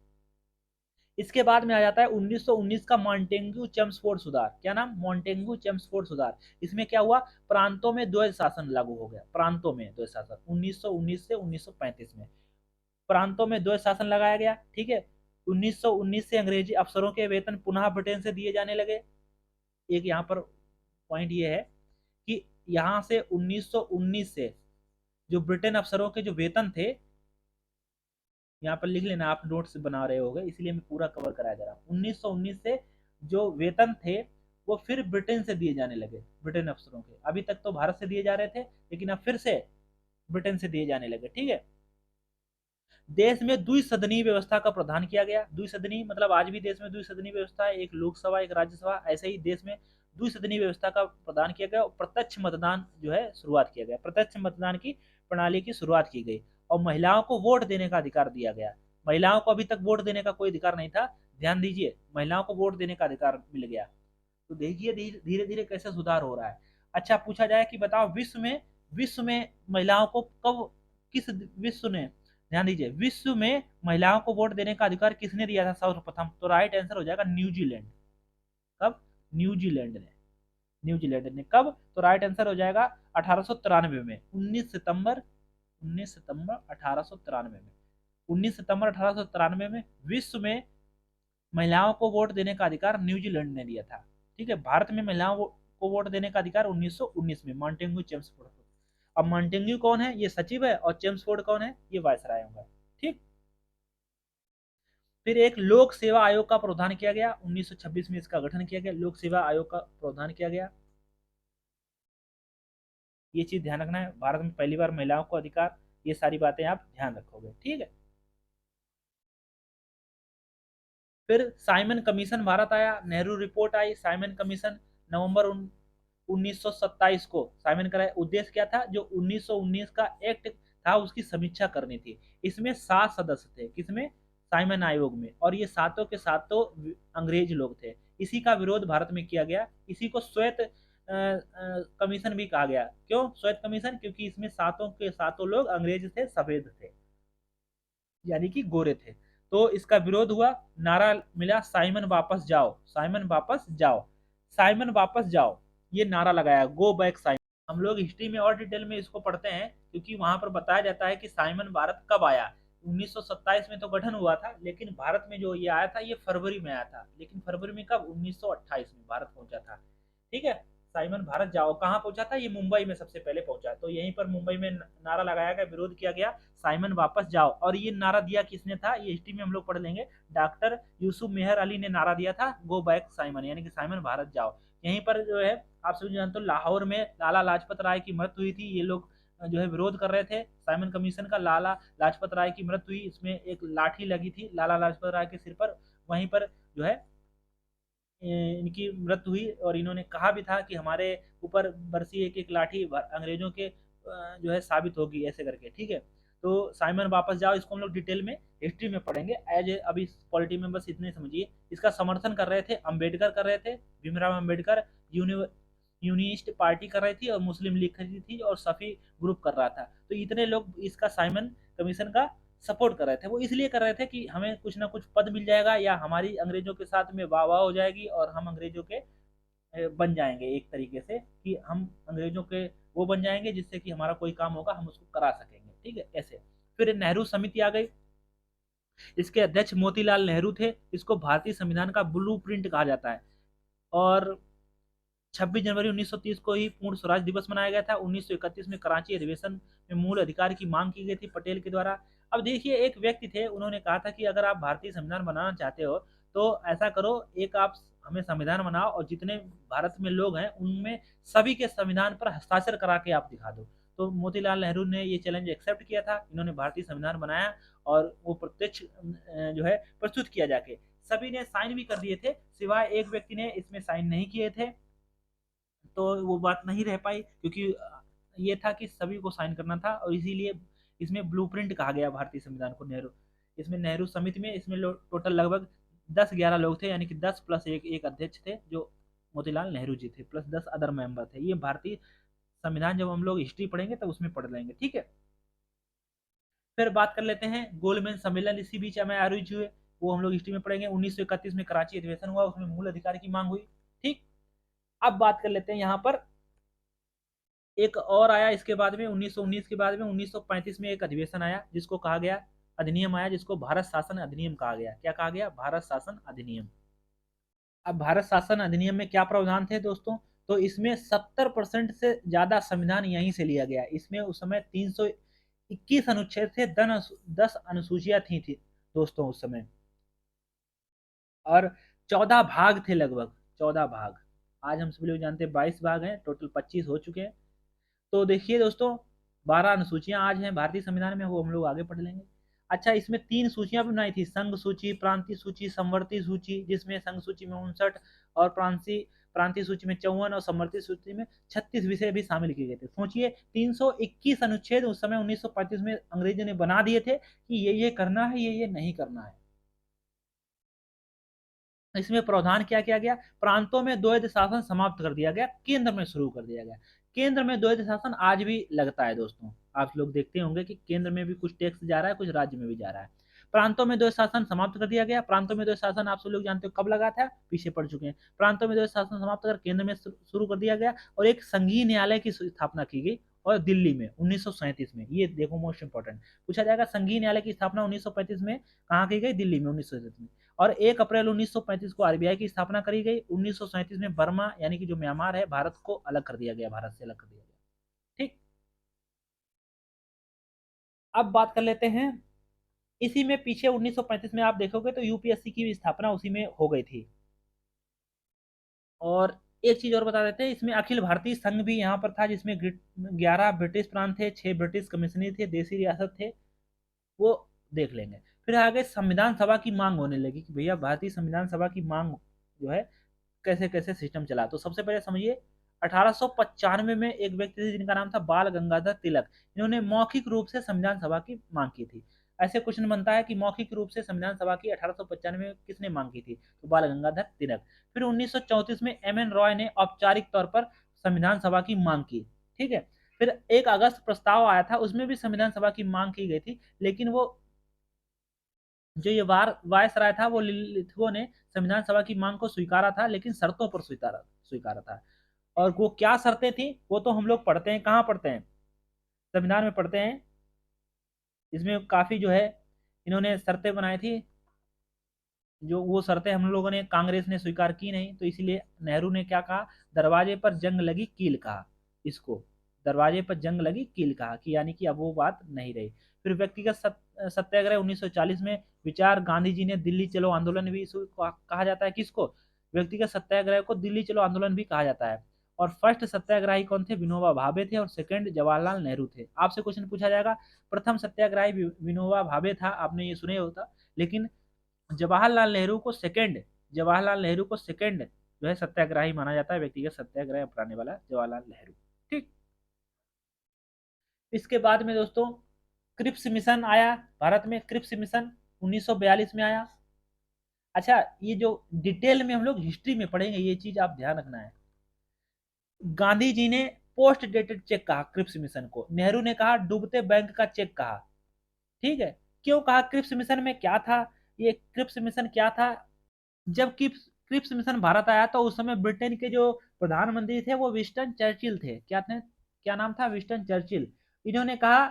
इसके बाद में आ जाता है 1919 का मॉन्टेग्यू चेम्सफोर्ड सुधार। क्या नाम? मॉन्टेग्यू चेम्सफोर्ड सुधार। इसमें क्या हुआ? प्रांतों में द्वैध शासन लागू हो गया। प्रांतों में द्वैध शासन 1919 से 1935 में प्रांतों में द्वैध शासन लगाया गया। ठीक है। 1919 से अंग्रेजी अफसरों के वेतन पुनः ब्रिटेन से दिए जाने लगे। एक यहाँ पर पॉइंट ये है कि यहाँ से 1919 से जो ब्रिटेन अफसरों के जो वेतन थे, यहाँ पर लिख लेना, आप नोट्स बना रहे होगे इसलिए मैं पूरा कवर कराया जा रहा हूँ। 1919 से जो वेतन थे वो फिर ब्रिटेन से दिए जाने लगे, ब्रिटेन अफसरों के। अभी तक तो भारत से दिए जा रहे थे, लेकिन अब फिर से ब्रिटेन से दिए जाने लगे। ठीक है। देश में द्विसदनीय व्यवस्था का प्रावधान किया गया। द्विसदनीय मतलब आज भी देश में द्विसदनीय व्यवस्था है, एक लोकसभा एक राज्यसभा। ऐसे ही देश में द्विसदनीय व्यवस्था का प्रावधान किया गया और प्रत्यक्ष मतदान जो है शुरुआत किया गया। प्रत्यक्ष मतदान की प्रणाली की शुरुआत की गई और महिलाओं को वोट देने का अधिकार दिया गया। महिलाओं को अभी तक वोट देने का कोई अधिकार नहीं था। ध्यान दीजिए, महिलाओं को वोट देने का अधिकार मिल गया। तो देखिए धीरे धीरे कैसे सुधार हो रहा है। अच्छा, पूछा जाए कि बताओ विश्व में महिलाओं को कब, किस विश्व ने, ध्यान दीजिए, विश्व में महिलाओं को वोट देने का अधिकार किसने दिया था सर्वप्रथम? तो राइट आंसर हो जाएगा न्यूजीलैंड। कब? न्यूजीलैंड ने। न्यूजीलैंड ने कब? तो राइट आंसर हो जाएगा 1893 में, 19 सितंबर 1893 में। 19 सितंबर 1893 में विश्व में महिलाओं को वोट देने का अधिकार न्यूजीलैंड ने दिया था। ठीक है। भारत में महिलाओं को वोट देने का अधिकार 1919 में मॉन्टेग्यू चेम्सफोर्ड। अब मॉन्टेग्यू कौन है? ये सचिव है। और चेम्सफोर्ड कौन है? ये वायसराय होगा। ठीक। फिर एक लोक सेवा आयोग का प्रावधान किया गया। 1926 में इसका गठन किया गया, लोक सेवा आयोग का प्रावधान किया गया। ये चीज ध्यान रखना है, भारत में पहली बार महिलाओं को अधिकार, ये सारी बातें आप ध्यान रखोगे। ठीक है। फिर साइमन कमीशन भारत आया, नेहरू रिपोर्ट आई। साइमन कमीशन नवंबर 1927 को साइमन का उद्देश्य क्या था? जो 1919 का एक्ट था उसकी समीक्षा करनी थी। इसमें 7 सदस्य थे। किसमें? साइमन आयोग में। और ये सातों के सातों अंग्रेज लोग थे। इसी का विरोध भारत में किया गया। इसी को श्वेत कमीशन भी कहा गया। क्यों श्वेत कमीशन? क्योंकि इसमें सातों के सातों लोग अंग्रेज थे, सफेद थे, यानी कि गोरे थे। तो इसका विरोध हुआ, नारा मिला साइमन वापस जाओ, साइमन वापस जाओ, साइमन वापस जाओ, ये नारा लगाया, गो बैक साइमन। हम लोग हिस्ट्री में और डिटेल में इसको पढ़ते हैं क्योंकि वहां पर बताया जाता है कि साइमन भारत कब आया। 1927 में तो गठन हुआ था, लेकिन भारत में जो ये आया था ये फरवरी में आया था। लेकिन फरवरी में कब? 1928 में भारत पहुंचा था। ठीक है। साइमन भारत जाओ कहाँ पहुंचा था? ये मुंबई में सबसे पहले पहुंचा। तो यहीं पर मुंबई में नारा लगाया गया, विरोध किया गया, साइमन वापस जाओ। और ये नारा दिया किसने था? ये हिस्ट्री में हम लोग पढ़ लेंगे। डॉक्टर यूसुफ मेहर अली ने नारा दिया था, गो बैक साइमन, यानी कि साइमन भारत जाओ। यहीं पर जो है आप सभी जानते हो लाहौर में लाला लाजपत राय की मृत्यु हुई थी। ये लोग जो है विरोध कर रहे थे साइमन कमीशन का। लाला लाजपत राय की मृत्यु हुई, इसमें एक लाठी लगी थी लाला लाजपत राय के सिर पर। वहीं पर जो है इनकी मृत्यु हुई और इन्होंने कहा भी था कि हमारे ऊपर बरसी एक एक लाठी अंग्रेजों के जो है साबित होगी, ऐसे करके। ठीक है। तो साइमन वापस जाओ, इसको हम लोग डिटेल में हिस्ट्री में पढ़ेंगे। एज ए अभी पॉलिटी में बस इतने समझिए। इसका समर्थन कर रहे थे अम्बेडकर कर रहे थे, भीमराव अम्बेडकर। यूनिस्ट पार्टी कर रही थी और मुस्लिम लीग कर रही थी और सफी ग्रुप कर रहा था। तो इतने लोग इसका साइमन कमीशन का सपोर्ट कर रहे थे। वो इसलिए कर रहे थे कि हमें कुछ ना कुछ पद मिल जाएगा या हमारी अंग्रेजों के साथ में वाह वाह हो जाएगी और हम अंग्रेजों के बन जाएंगे, एक तरीके से कि हम अंग्रेजों के वो बन जाएंगे जिससे कि हमारा कोई काम होगा हम उसको करा सकेंगे। ठीक है, ऐसे। फिर नेहरू समिति आ गई। इसके अध्यक्ष मोतीलाल नेहरू थे। इसको भारतीय संविधान का ब्लूप्रिंट कहा जाता है। और 26 जनवरी 1930 को ही पूर्ण स्वराज दिवस मनाया गया था। 1931 में कराची अधिवेशन में मूल अधिकार की मांग की गई थी पटेल के द्वारा। अब देखिए, एक व्यक्ति थे, उन्होंने कहा था कि अगर आप भारतीय संविधान बनाना चाहते हो तो ऐसा करो, एक आप हमें संविधान बनाओ और जितने भारत में लोग हैं उनमें सभी के संविधान पर हस्ताक्षर करा के आप दिखा दो। तो मोतीलाल नेहरू ने ये चैलेंज एक्सेप्ट किया था। इन्होंने भारतीय संविधान बनाया और वो प्रत्यक्ष जो है प्रस्तुत किया जाके, सभी ने साइन भी कर दिए थे, सिवाय एक व्यक्ति ने इसमें साइन नहीं किए थे। तो वो बात नहीं रह पाई, क्योंकि ये था कि सभी को साइन करना था, और इसीलिए इसमें ब्लूप्रिंट कहा गया भारतीय संविधान को। नेहरू, इसमें नेहरू समिति में इसमें टोटल लगभग 10-11 लोग थे, यानी कि 10 प्लस एक अध्यक्ष थे जो मोतीलाल नेहरू जी थे, प्लस 10 अदर मेंबर थे। ये भारतीय संविधान जब हम लोग हिस्ट्री पढ़ेंगे तब उसमें पढ़ लेंगे, ठीक है। फिर बात कर लेते हैं गोलमेज सम्मेलन, इसी बीच हमें आयोजित हुए, वो हम लोग हिस्ट्री में पढ़ेंगे। 1931 में कराची अधिवेशन हुआ, उसमें मूल अधिकार की मांग हुई, ठीक। अब बात कर लेते हैं यहाँ पर, एक और आया इसके बाद में 1919 के बाद में 1935 में एक अधिवेशन आया जिसको कहा गया, अधिनियम आया जिसको भारत शासन अधिनियम कहा गया। क्या कहा गया? भारत शासन अधिनियम। अब भारत शासन अधिनियम में क्या प्रावधान थे दोस्तों? तो इसमें 70% से ज्यादा संविधान यहीं से लिया गया। इसमें उस समय 321 अनुच्छेद थे, 10 अनुसूचियां थी दोस्तों उस समय, और 14 भाग थे, लगभग 14 भाग। आज हम सभी लोग जानते हैं 22 भाग हैं, टोटल 25 हो चुके हैं। तो देखिए दोस्तों, 12 अनुसूचियां आज हैं भारतीय संविधान में, वो हम लोग आगे पढ़ लेंगे। अच्छा, इसमें 3 सूचियां भी बनाई थी, संघ सूची, प्रांतीय सूची, समवर्ती सूची, जिसमें संघ सूची में 59 और प्रांतीय सूची में 54 और समवर्ती सूची में 36 विषय भी शामिल किए गए थे। सोचिए, 321 अनुच्छेद उस समय 1935 में अंग्रेजों ने बना दिए थे कि ये करना है, ये नहीं करना है। इसमें प्रावधान क्या किया गया? प्रांतों में द्वैध शासन समाप्त कर दिया गया, केंद्र में शुरू कर दिया गया। केंद्र में द्वैध शासन आज भी लगता है दोस्तों, आप लोग देखते होंगे कि केंद्र में भी कुछ टैक्स जा रहा है, कुछ राज्य में भी जा रहा है। प्रांतों में द्वैध शासन समाप्त कर दिया गया। प्रांतों में द्वैध शासन आप सब लोग जानते हो कब लगा था, पीछे पड़ चुके हैं। प्रांतों में द्वैध शासन समाप्त कर केंद्र में शुरू कर दिया गया, और एक संघीय न्यायालय की स्थापना की गई, और दिल्ली में 1937 में। ये देखो, मोस्ट इंपोर्टेंट पूछा जाएगा, संघीय न्यायालय की स्थापना 1935 में कहाँ की गई? दिल्ली में 1937 में। और 1 अप्रैल 1935 को आरबीआई की स्थापना करी गई। 1937 में बर्मा, यानी कि जो म्यांमार है, भारत को अलग कर दिया गया, भारत से अलग कर दिया गया, ठीक। अब बात कर लेते हैं, इसी में पीछे 1935 में आप देखोगे तो यूपीएससी की भी स्थापना उसी में हो गई थी। और एक चीज और बता देते हैं, इसमें अखिल भारतीय संघ भी यहाँ पर था, जिसमें 11 ब्रिटिश प्रांत थे, 6 ब्रिटिश कमिश्नरी थे, देशी रियासत थे, वो देख लेंगे। फिर आगे संविधान सभा की मांग होने लगी कि भैया भारतीय संविधान सभा की मांग जो है कैसे कैसे सिस्टम चला। तो सबसे पहले समझिए, 1895 में एक व्यक्ति थे जिनका नाम था बाल गंगाधर तिलक। इन्होंने मौखिक रूप से संविधान सभा की मांग की थी। ऐसे क्वेश्चन बनता है कि मौखिक रूप से संविधान सभा की 1895 में किसने मांग की थी? तो बाल गंगाधर तिलक। फिर 1934 में एम एन रॉय ने औपचारिक तौर पर संविधान सभा की मांग की, ठीक है। फिर 1 अगस्त प्रस्ताव आया था, उसमें भी संविधान सभा की मांग की गई थी, लेकिन वो जो ये वायसराय था, वो लिथुओ ने संविधान सभा की मांग को स्वीकारा था, लेकिन शर्तों पर स्वीकारा स्वीकारा था। और वो क्या शर्तें थी वो तो हम लोग पढ़ते हैं, कहाँ पढ़ते हैं? संविधान में पढ़ते हैं। इसमें काफी जो है इन्होंने शर्तें बनाई थी, जो वो शर्तें हम लोगों ने, कांग्रेस ने स्वीकार की नहीं, तो इसीलिए नेहरू ने क्या कहा? दरवाजे पर जंग लगी कील कहा इसको। दरवाजे पर जंग लगी कील कहा, कि यानी कि अब वो बात नहीं रही। फिर व्यक्तिगत सत्याग्रह 1940 में विचार, गांधी जी ने दिल्ली चलो आंदोलन भी इसको कहा जाता है। किसको? व्यक्तिगत सत्याग्रह को दिल्ली चलो आंदोलन भी कहा जाता है। और फर्स्ट सत्याग्रही कौन थे? विनोबा भावे थे, और सेकंड जवाहरलाल नेहरू थे। आपसे क्वेश्चन पूछा जाएगा, प्रथम सत्याग्रही विनोबा भावे था, आपने ये सुने होता, लेकिन जवाहरलाल नेहरू को सेकंड जो है सत्याग्रही माना जाता है, व्यक्तिगत सत्याग्रह अपनाने वाला जवाहरलाल नेहरू, ठीक। इसके बाद में दोस्तों क्रिप्स मिशन आया भारत में। क्रिप्स मिशन 1942 में आया। अच्छा, ये जो डिटेल में हम लोग हिस्ट्री में पढ़ेंगे, ये चीज आप ध्यान रखना है। गांधी जी ने पोस्ट डेटेड चेक कहा क्रिप्स मिशन को, नेहरू ने कहा डूबते बैंक का चेक कहा, ठीक है। क्यों कहा? क्रिप्स मिशन में क्या था? ये क्रिप्स मिशन क्या था? जब क्रिप्स मिशन भारत आया तो उस समय ब्रिटेन के जो प्रधानमंत्री थे वो विंस्टन चर्चिल थे। क्या नाम था? Winston Churchill. इन्होंने कहा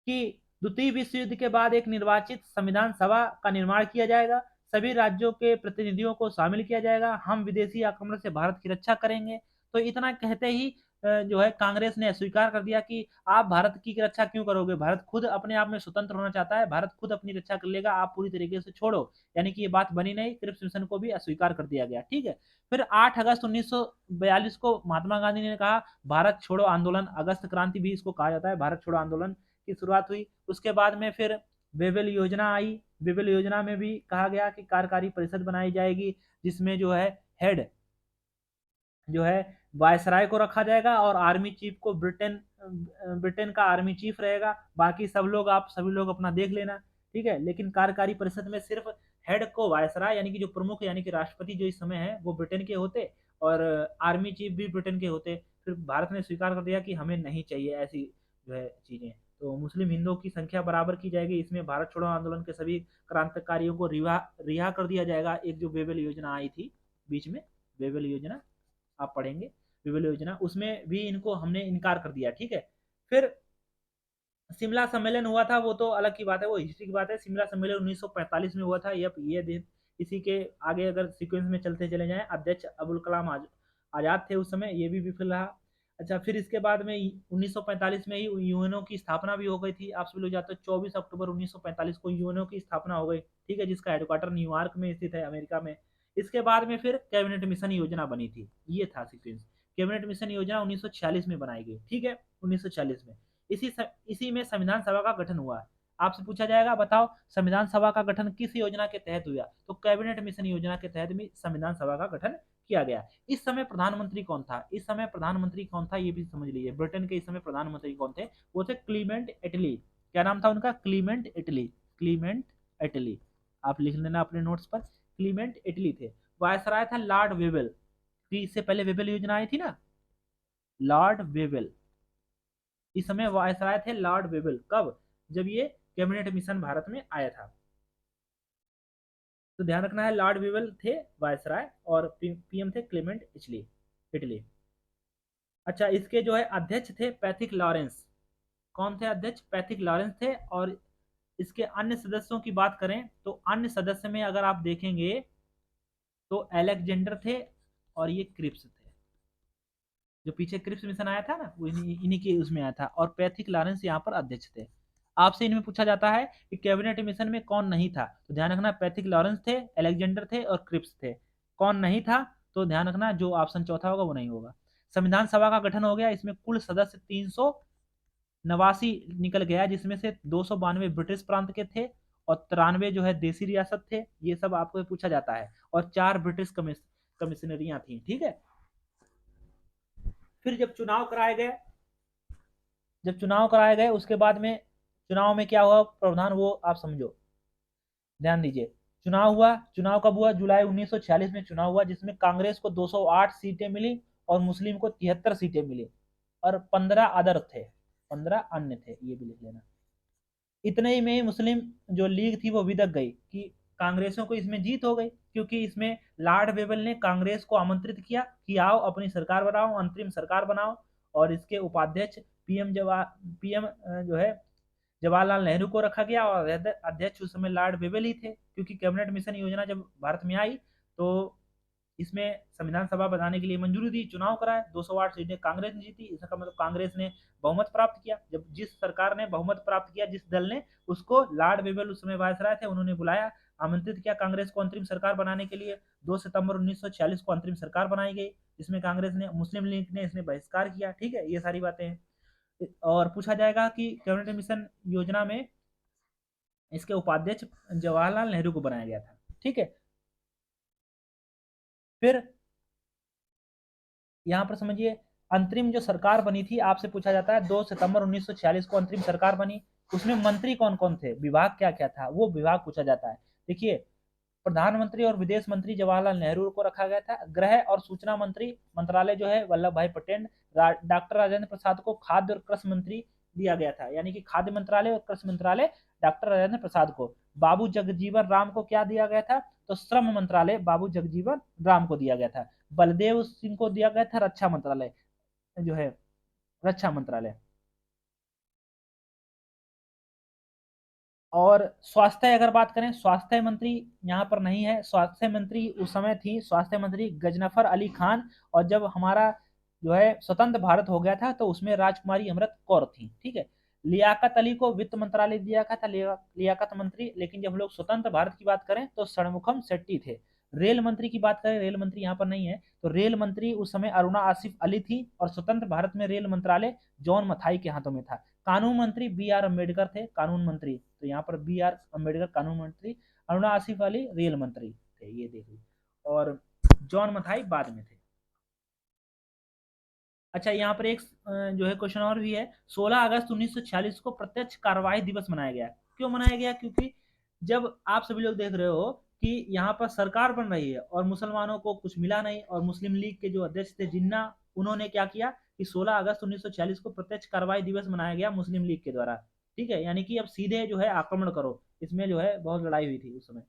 कि द्वितीय विश्व युद्ध के बाद एक निर्वाचित संविधान सभा का निर्माण किया जाएगा। सभी राज्यों के प्रतिनिधियों को शामिल किया जाएगा, हम विदेशी आक्रमण से भारत की रक्षा करेंगे। तो इतना कहते ही जो है कांग्रेस ने स्वीकार कर दिया कि आप भारत की रक्षा क्यों करोगे, भारत खुद अपने आप में स्वतंत्र होना चाहता है, भारत खुद अपनी रक्षा कर लेगा, आप पूरी तरीके से छोड़ो। यानी कि ये बात बनी नहीं, क्रिप्स मिशन को भी अस्वीकार कर दिया गया। ठीक है। फिर 8 अगस्त 1942 को महात्मा गांधी ने कहा भारत छोड़ो आंदोलन, अगस्त क्रांति भी इसको कहा जाता है, भारत छोड़ो आंदोलन की शुरुआत हुई। उसके बाद में फिर वेवेल योजना आई। वेवेल योजना में भी कहा गया कि कार्यकारी परिषद बनाई जाएगी, जिसमें जो है हेड जो है वायसराय को रखा जाएगा और आर्मी चीफ को ब्रिटेन का आर्मी चीफ रहेगा। बाकी सब लोग आप सभी लोग अपना देख लेना। ठीक है। लेकिन कार्यकारी परिषद में सिर्फ हेड को वायसराय यानी कि जो प्रमुख यानी कि राष्ट्रपति जो इस समय है वो ब्रिटेन के होते और आर्मी चीफ भी ब्रिटेन के होते। फिर भारत ने स्वीकार कर दिया कि हमें नहीं चाहिए ऐसी जो है चीजें। तो मुस्लिम हिंदुओं की संख्या बराबर की जाएगी, इसमें भारत छोड़ो आंदोलन के सभी क्रांतिकारियों को रिहा रिहा कर दिया जाएगा। एक जो वेवेल योजना आई थी बीच में, वेवेल योजना आप पढ़ेंगे, विवेल योजना, उसमें भी इनको हमने इनकार कर दिया। ठीक है। फिर शिमला सम्मेलन हुआ था, वो तो अलग की बात है, वो हिस्ट्री की बात है। शिमला सम्मेलन 1945 में हुआ था। ये दिन इसी के आगे अगर सीक्वेंस में चलते चले जाएं, अध्यक्ष अबुल कलाम आजाद थे उस समय, ये भी विफल रहा। अच्छा, फिर इसके बाद में 1945 में ही यूएनओ की स्थापना भी हो गई थी। आप सभी लोग जानते हो 24 अक्टूबर 1945 को यूएनओ की स्थापना हो गई। ठीक है, जिसका हेडक्वार्टर न्यूयॉर्क में स्थित है, अमेरिका में। इसके बाद में फिर कैबिनेट मिशन योजना बनी थी, ये था सीक्वेंस। कैबिनेट मिशन योजना 1946 में बनाई गई। ठीक है, 1946 में। इसी में संविधान सभा का गठन हुआ। आपसे पूछा जाएगा बताओ संविधान सभा का गठन किस योजना के तहत हुआ, तो कैबिनेट मिशन योजना के तहत भी संविधान सभा का गठन किया गया। इस समय प्रधानमंत्री कौन था, इस समय प्रधानमंत्री कौन था ये भी समझ लीजिए। ब्रिटेन के इस समय प्रधानमंत्री कौन थे, वो थे क्लीमेंट एटली। क्या नाम था उनका, क्लीमेंट एटली। क्लीमेंट एटली, आप लिख लेना अपने नोट्स पर, क्लीमेंट एटली थे। वायसराय था लॉर्ड वेवेल। इससे पहले वेवेल योजना आई थी ना, लॉर्ड वेवेल। इस समय वायसराय थे लॉर्ड वेवेल। कब, जब ये कैबिनेट मिशन भारत में आया था। तो ध्यान रखना है, लॉर्ड वेवेल थे वायसराय और पीएम थे क्लेमेंट इटली इटली। अच्छा, इसके जो है अध्यक्ष थे पैथिक लॉरेंस। कौन थे अध्यक्ष, पैथिक लॉरेंस थे। और इसके अन्य सदस्यों की बात करें तो अन्य सदस्य में अगर आप देखेंगे तो अलेक्जेंडर थे और ये क्रिप्स थे। जो पीछे क्रिप्स मिशन आया था ना, वो इन्हीं के उसमें आया था। और पैथिक लॉरेंस यहाँ पर अध्यक्ष थे। आपसे इनमें पूछा जाता है कि कैबिनेट मिशन में कौन नहीं था, तो ध्यान रखना पैथिक लॉरेंस थे, अलेक्जेंडर थे और क्रिप्स थे। कौन नहीं था, तो ध्यान रखना जो ऑप्शन चौथा होगा वो नहीं होगा। संविधान सभा का गठन हो गया, इसमें कुल सदस्य 389 निकल गया, जिसमें से 292 ब्रिटिश प्रांत के थे और 93 जो है देसी रियासत थे। ये सब आपको पूछा जाता है। और 4 ब्रिटिश कमिश्नरियां थी। ठीक है। फिर जब चुनाव कराए गए उसके बाद में चुनाव में क्या हुआ प्रावधान, वो आप समझो, ध्यान दीजिए। चुनाव हुआ, चुनाव कब हुआ, जुलाई 1946 में चुनाव हुआ, जिसमें कांग्रेस को 208 सीटें मिली और मुस्लिम को 73 सीटें मिली और 15 अदर थे, 15 अन्य थे, ये भी लिख लेना। इतने ही में ही मुस्लिम जो लीग थी वो विदक गई कि कांग्रेसों को इसमें जीत हो गई, क्योंकि इसमें लॉर्ड वेवेल ने कांग्रेस को आमंत्रित किया कि आओ अपनी सरकार बनाओ, अंतरिम सरकार बनाओ। और इसके उपाध्यक्ष पीएम जो है जवाहरलाल नेहरू को रखा गया और अध्यक्ष उस समय लॉर्ड वेवेल ही थे, क्योंकि कैबिनेट मिशन योजना जब भारत में आई तो इसमें संविधान सभा बनाने के लिए मंजूरी दी, चुनाव कराए, 208 सीटें कांग्रेस ने जीती। इसका मतलब कांग्रेस ने बहुमत प्राप्त किया। जब जिस सरकार ने बहुमत प्राप्त किया, जिस दल ने, उसको लॉर्ड वेवेल उस समय वायसराय थे, उन्होंने बुलाया, आमंत्रित किया कांग्रेस को अंतरिम सरकार बनाने के लिए। 2 सितंबर 1946 को अंतरिम सरकार बनाई गई, जिसमें कांग्रेस ने, मुस्लिम लीग ने इसने बहिष्कार किया। ठीक है, ये सारी बातें हैं। और पूछा जाएगा कि कैबिनेट मिशन योजना में इसके उपाध्यक्ष जवाहरलाल नेहरू को बनाया गया था। ठीक है। फिर यहाँ पर समझिए, अंतरिम जो सरकार बनी थी, आपसे पूछा जाता है 2 सितंबर 1946 को अंतरिम सरकार बनी, उसमें मंत्री कौन कौन थे, विभाग क्या क्या था, वो विभाग पूछा जाता है। देखिए, प्रधानमंत्री और विदेश मंत्री जवाहरलाल नेहरू को रखा गया था। गृह और सूचना मंत्री मंत्रालय जो है वल्लभ भाई पटेल। डॉक्टर राजेंद्र प्रसाद को खाद्य और कृषि मंत्री दिया गया था, यानी कि खाद्य मंत्रालय और कृषि मंत्रालय डॉक्टर राजेंद्र प्रसाद को। बाबू जगजीवन राम को क्या दिया गया था, तो श्रम मंत्रालय बाबू जगजीवन राम को दिया गया था। बलदेव सिंह को दिया गया था रक्षा मंत्रालय, जो है रक्षा मंत्रालय। और स्वास्थ्य अगर बात करें, स्वास्थ्य मंत्री यहाँ पर नहीं है। स्वास्थ्य मंत्री उस समय थी स्वास्थ्य मंत्री गजनफर अली खान। और जब हमारा जो है स्वतंत्र भारत हो गया था तो उसमें राजकुमारी अमृत कौर थी। ठीक है। लियाकत अली को वित्त मंत्रालय दिया गया था, लियाकत मंत्री। लेकिन जब हम लोग स्वतंत्र भारत की बात करें तो षणमुखम शेट्टी थे। रेल मंत्री की बात करें, रेल मंत्री यहाँ पर नहीं है। तो रेल मंत्री उस समय अरुणा आसिफ अली थी। और स्वतंत्र भारत में रेल मंत्रालय जॉन मथाई के हाथों में था। कानून मंत्री बी आर अम्बेडकर थे, कानून मंत्री। तो यहाँ पर बी आर अम्बेडकर कानून मंत्री, अरुणा आसिफ अली रेल मंत्री थे, ये देखिए। और जॉन मथाई बाद में थे। अच्छा, यहाँ पर एक जो है क्वेश्चन और भी है। 16 अगस्त 1946 को प्रत्यक्ष कार्यवाही दिवस मनाया गया। क्यों मनाया गया? क्योंकि जब आप सभी लोग देख रहे हो कि यहाँ पर सरकार बन रही है और मुसलमानों को कुछ मिला नहीं, और मुस्लिम लीग के जो अध्यक्ष थे जिन्ना, उन्होंने क्या किया कि 16 अगस्त 1946 को प्रत्यक्ष कार्रवाई दिवस मनाया गया मुस्लिम लीग के द्वारा। ठीक है, यानी कि अब सीधे जो है आक्रमण करो। इसमें जो है बहुत लड़ाई हुई थी उस समय।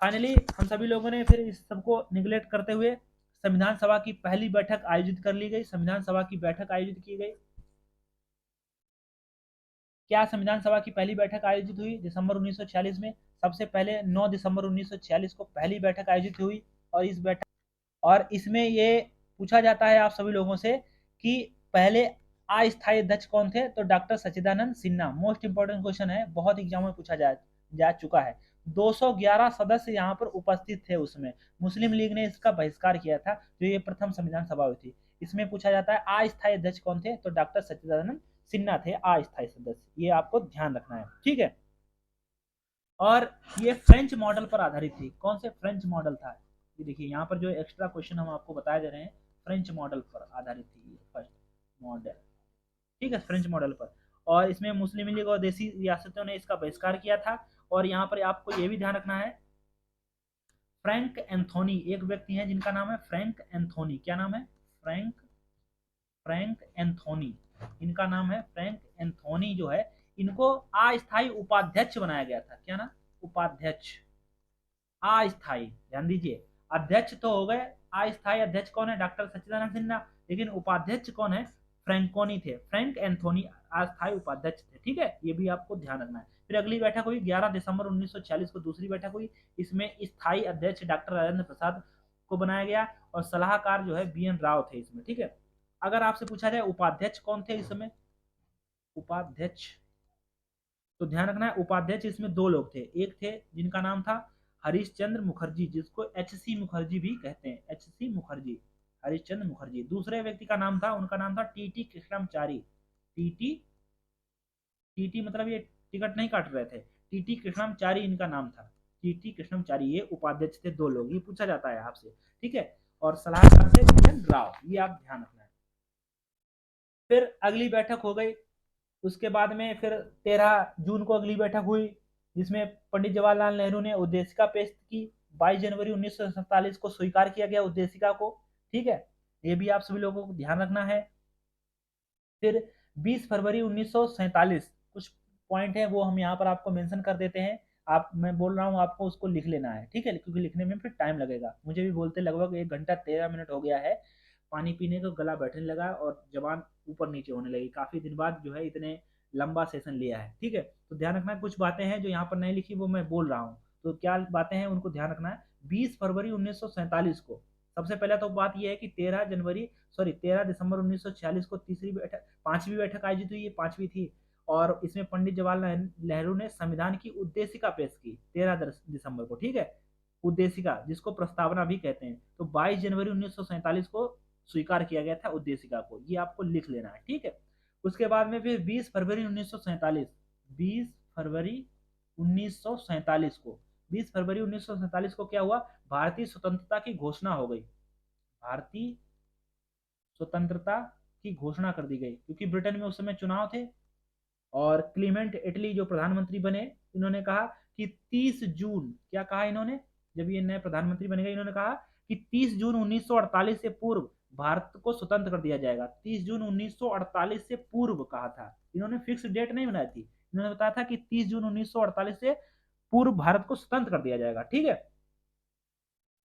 फाइनली हम सभी लोगों ने फिर इस सबको निगलेक्ट करते हुए संविधान सभा की पहली बैठक आयोजित कर ली गई। संविधान सभा की बैठक आयोजित की गई। क्या संविधान सभा की पहली बैठक आयोजित हुई दिसंबर 1946 में? सबसे पहले 9 दिसंबर 1946 को पहली बैठक आयोजित हुई। और इस बैठक और इसमें ये पूछा जाता है आप सभी लोगों से कि पहले अस्थायी अध्यक्ष कौन थे? तो डॉक्टर सच्चिदानंद सिन्हा। मोस्ट इंपोर्टेंट क्वेश्चन है, बहुत एग्जाम में पूछा जा चुका है। 211 सदस्य यहाँ पर उपस्थित थे उसमें। मुस्लिम लीग ने इसका बहिष्कार किया था, जो ये प्रथम संविधान सभा हुई थी। इसमें पूछा जाता है अस्थायी अध्यक्ष कौन थे? तो डॉक्टर सच्चिदानंद सिन्हा थे अस्थायी सदस्य। ये आपको ध्यान रखना है, ठीक है। और ये फ्रेंच मॉडल पर आधारित थी। कौन से फ्रेंच मॉडल था? ये देखिए यहाँ पर जो एक्स्ट्रा क्वेश्चन हम आपको बताए दे रहे हैं, फ्रेंच मॉडल पर आधारित थी ये फर्स्ट मॉडल। ठीक है, फ्रेंच मॉडल पर। और इसमें मुस्लिम लीग और देसी रियासतों ने इसका बहिष्कार किया था। और यहाँ पर आपको ये भी ध्यान रखना है, फ्रैंक एंथोनी एक व्यक्ति हैं जिनका नाम है फ्रैंक एंथोनी। क्या नाम है? Frank Frank Anthony. इनका नाम है फ्रैंक एंथोनी। जो है, इनको अस्थायी उपाध्यक्ष बनाया गया था। क्या ना? उपाध्यक्ष। अस्थायी, ध्यान दीजिए। अध्यक्ष तो हो गए, अस्थायी अध्यक्ष कौन है? डॉक्टर सच्चिदानंद सिन्हा। लेकिन उपाध्यक्ष कौन है? फ्रैंकोनी थे, फ्रैंक एंथोनी अस्थायी उपाध्यक्ष थे। ठीक है, ये भी आपको ध्यान रखना है। फिर अगली बैठक हुई 11 दिसंबर 1946 को, दूसरी बैठक हुई। इसमें स्थायी अध्यक्ष डॉक्टर राजेंद्र प्रसाद को बनाया गया। और सलाहकार जो है बी एन राव थे इसमें। ठीक है। अगर आपसे पूछा जाए उपाध्यक्ष कौन थे इस समय, उपाध्यक्ष, तो ध्यान रखना है उपाध्यक्ष इसमें दो लोग थे। एक थे जिनका नाम था हरीश चंद्र मुखर्जी, जिसको एच सी मुखर्जी भी कहते हैं, एच सी मुखर्जी, हरीश चंद्र मुखर्जी। दूसरे व्यक्ति का नाम था, उनका नाम था टीटी कृष्णमचारी। टीटी, टीटी मतलब ये टिकट नहीं काट रहे थे, टीटी कृष्णमचारी इनका नाम था। टीटी कृष्णमचारी, ये उपाध्यक्ष थे, दो लोग। ये पूछा जाता है आपसे, ठीक है। और सलाहकार थे बी राव, ये आप ध्यान रखना है। फिर अगली बैठक हो गई। उसके बाद में फिर 13 जून को अगली बैठक हुई, जिसमें पंडित जवाहरलाल नेहरू ने उद्देशिका पेश की। 22 जनवरी 1947 को स्वीकार किया गया उद्देशिका को। ठीक है, ये भी आप सभी लोगों को ध्यान रखना है। फिर 20 फरवरी 1947, कुछ पॉइंट है वो हम यहाँ पर आपको मेंशन कर देते हैं। आप, मैं बोल रहा हूँ आपको उसको लिख लेना है, ठीक है, क्योंकि लिखने में फिर टाइम लगेगा। मुझे भी बोलते लगभग 1 घंटा 13 मिनट हो गया है। पानी पीने को गला बैठने लगा और जबान ऊपर नीचे होने लगी। काफी दिन बाद जो है इतने लंबा सेशन लिया है, ठीक है। तो ध्यान रखना, कुछ बातें हैं जो यहाँ पर नहीं लिखी वो मैं बोल रहा हूँ। तो क्या बातें हैं उनको ध्यान रखना है। 20 फरवरी 1947 को सबसे पहले तो बात यह है कि 13 दिसंबर 1946 को तीसरी बैठक, पांचवी बैठक आयोजित हुई। ये पांचवी थी। और इसमें पंडित जवाहरलाल नेहरू ने संविधान की उद्देशिका पेश की 13 दिसंबर को। ठीक है, उद्देशिका जिसको प्रस्तावना भी कहते हैं। तो 22 जनवरी 1947 को स्वीकार किया गया था उद्देशिका को, ये आपको लिख लेना है, ठीक है। उसके बाद में फिर 20 फरवरी 1947, 20 फरवरी 1947 को, 20 फरवरी 1947 को क्या हुआ? भारतीय स्वतंत्रता की घोषणा हो गई। भारतीय स्वतंत्रता की घोषणा कर दी गई, क्योंकि ब्रिटेन में उस समय चुनाव थे। और क्लीमेंट इटली जो प्रधानमंत्री बने, इन्होंने कहा कि 30 जून, क्या कहा इन्होंने जब ये नए प्रधानमंत्री बने गए? इन्होंने कहा कि 30 जून 1948 से पूर्व भारत को स्वतंत्र कर दिया जाएगा। 30 जून 1948 से पूर्व कहा था इन्होंने, फिक्स डेट नहीं बनाई थी। इन्होंने बताया था कि 30 जून 1948 से पूर्व भारत को स्वतंत्र कर दिया जाएगा, ठीक है।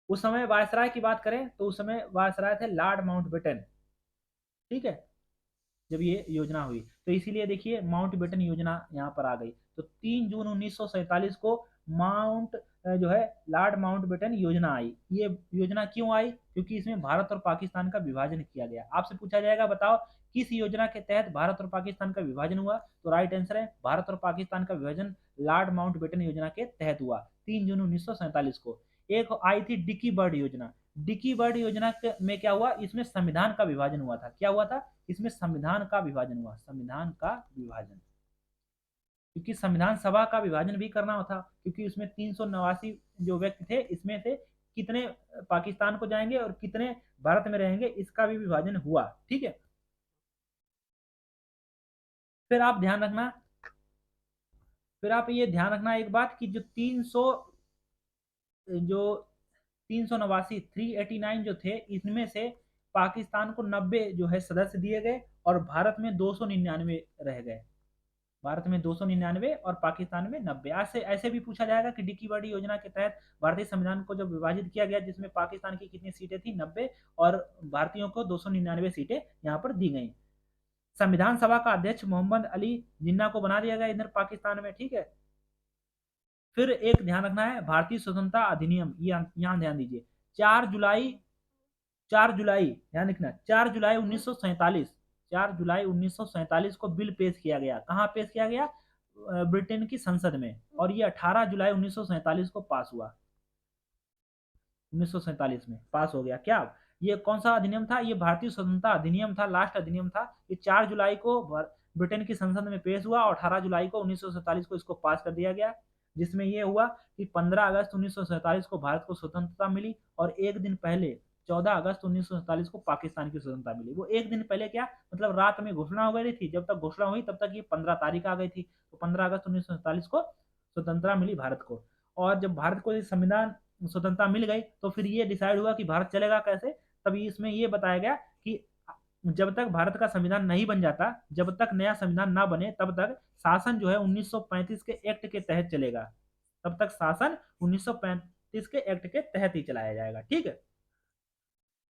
उस समय वायसराय की बात करें तो उस समय वायसराय थे लॉर्ड माउंटबेटन, ठीक है, जब ये योजना हुई। तो इसीलिए देखिए माउंटबेटन योजना यहाँ पर आ गई। तो 3 जून 1947 को माउंट जो है लॉर्ड माउंटबेटन योजना आई। ये योजना क्यों आई? क्योंकि इसमें भारत और पाकिस्तान का विभाजन किया गया। आपसे पूछा जाएगा बताओ किस योजना के तहत भारत और पाकिस्तान का विभाजन हुआ? तो राइट आंसर है भारत और पाकिस्तान का विभाजन लॉर्ड माउंटबेटन योजना के तहत हुआ 3 जून 1947 को। एक आई थी डिकी बर्ड योजना। डिकी बर्ड योजना में क्या हुआ? इसमें संविधान का विभाजन हुआ था। क्या हुआ था? इसमें संविधान का विभाजन हुआ, संविधान का विभाजन, क्योंकि संविधान सभा का विभाजन भी करना था, क्योंकि उसमें 389 जो व्यक्ति थे, इसमें से कितने पाकिस्तान को जाएंगे और कितने भारत में रहेंगे, इसका भी विभाजन हुआ। ठीक है, फिर आप ध्यान रखना, फिर आप ये ध्यान रखना एक बात कि जो 300 जो 389 389 जो थे, इनमें से पाकिस्तान को 90 जो है सदस्य दिए गए और भारत में 299 रह गए। भारत में 299 और पाकिस्तान में 90। ऐसे ऐसे भी पूछा जाएगा कि डिकी बर्ड योजना के तहत भारतीय संविधान को जब विभाजित किया गया, जिसमें पाकिस्तान की कितनी सीटें थी? 90, और भारतीयों को 299 सीटें यहाँ पर दी गई। संविधान सभा का अध्यक्ष मोहम्मद अली जिन्ना को बना दिया गया इधर पाकिस्तान में। ठीक है, फिर एक ध्यान रखना है भारतीय स्वतंत्रता अधिनियम, ये यहाँ ध्यान दीजिए। 4 जुलाई 4 जुलाई ध्यान रखना, 4 जुलाई 1947, 4 जुलाई 1947 को बिल पेश किया गया। कहाँ पेश किया गया? ब्रिटेन की संसद में। और ये 18 जुलाई 1947 को पास हुआ, 1947 में पास हो गया। क्या ये कौन सा अधिनियम था? ये भारतीय स्वतंत्रता अधिनियम था, लास्ट अधिनियम था। ये 4 जुलाई को ब्रिटेन की संसद में पेश हुआ और 18 जुलाई को 1947 को इसको पास कर दिया गया, जिसमें यह हुआ कि 15 अगस्त 1947 को भारत को स्वतंत्रता मिली और एक दिन पहले 14 अगस्त 1947 को पाकिस्तान की स्वतंत्रता मिली। वो एक दिन पहले क्या मतलब रात में घोषणा हो गई थी, जब तक घोषणा हुई तब तक ये 15 तारीख आ गई थी। तो 15 अगस्त 1947 को स्वतंत्रता मिली भारत को। और जब भारत को संविधान स्वतंत्रता मिल गई तो फिर ये डिसाइड हुआ कि भारत चलेगा कैसे। तभी इसमें ये बताया गया कि जब तक भारत का संविधान नहीं बन जाता, जब तक नया संविधान ना बने, तब तक शासन जो है 1935 के एक्ट के तहत चलेगा। तब तक शासन 1935 के एक्ट के तहत ही चलाया जाएगा। ठीक है,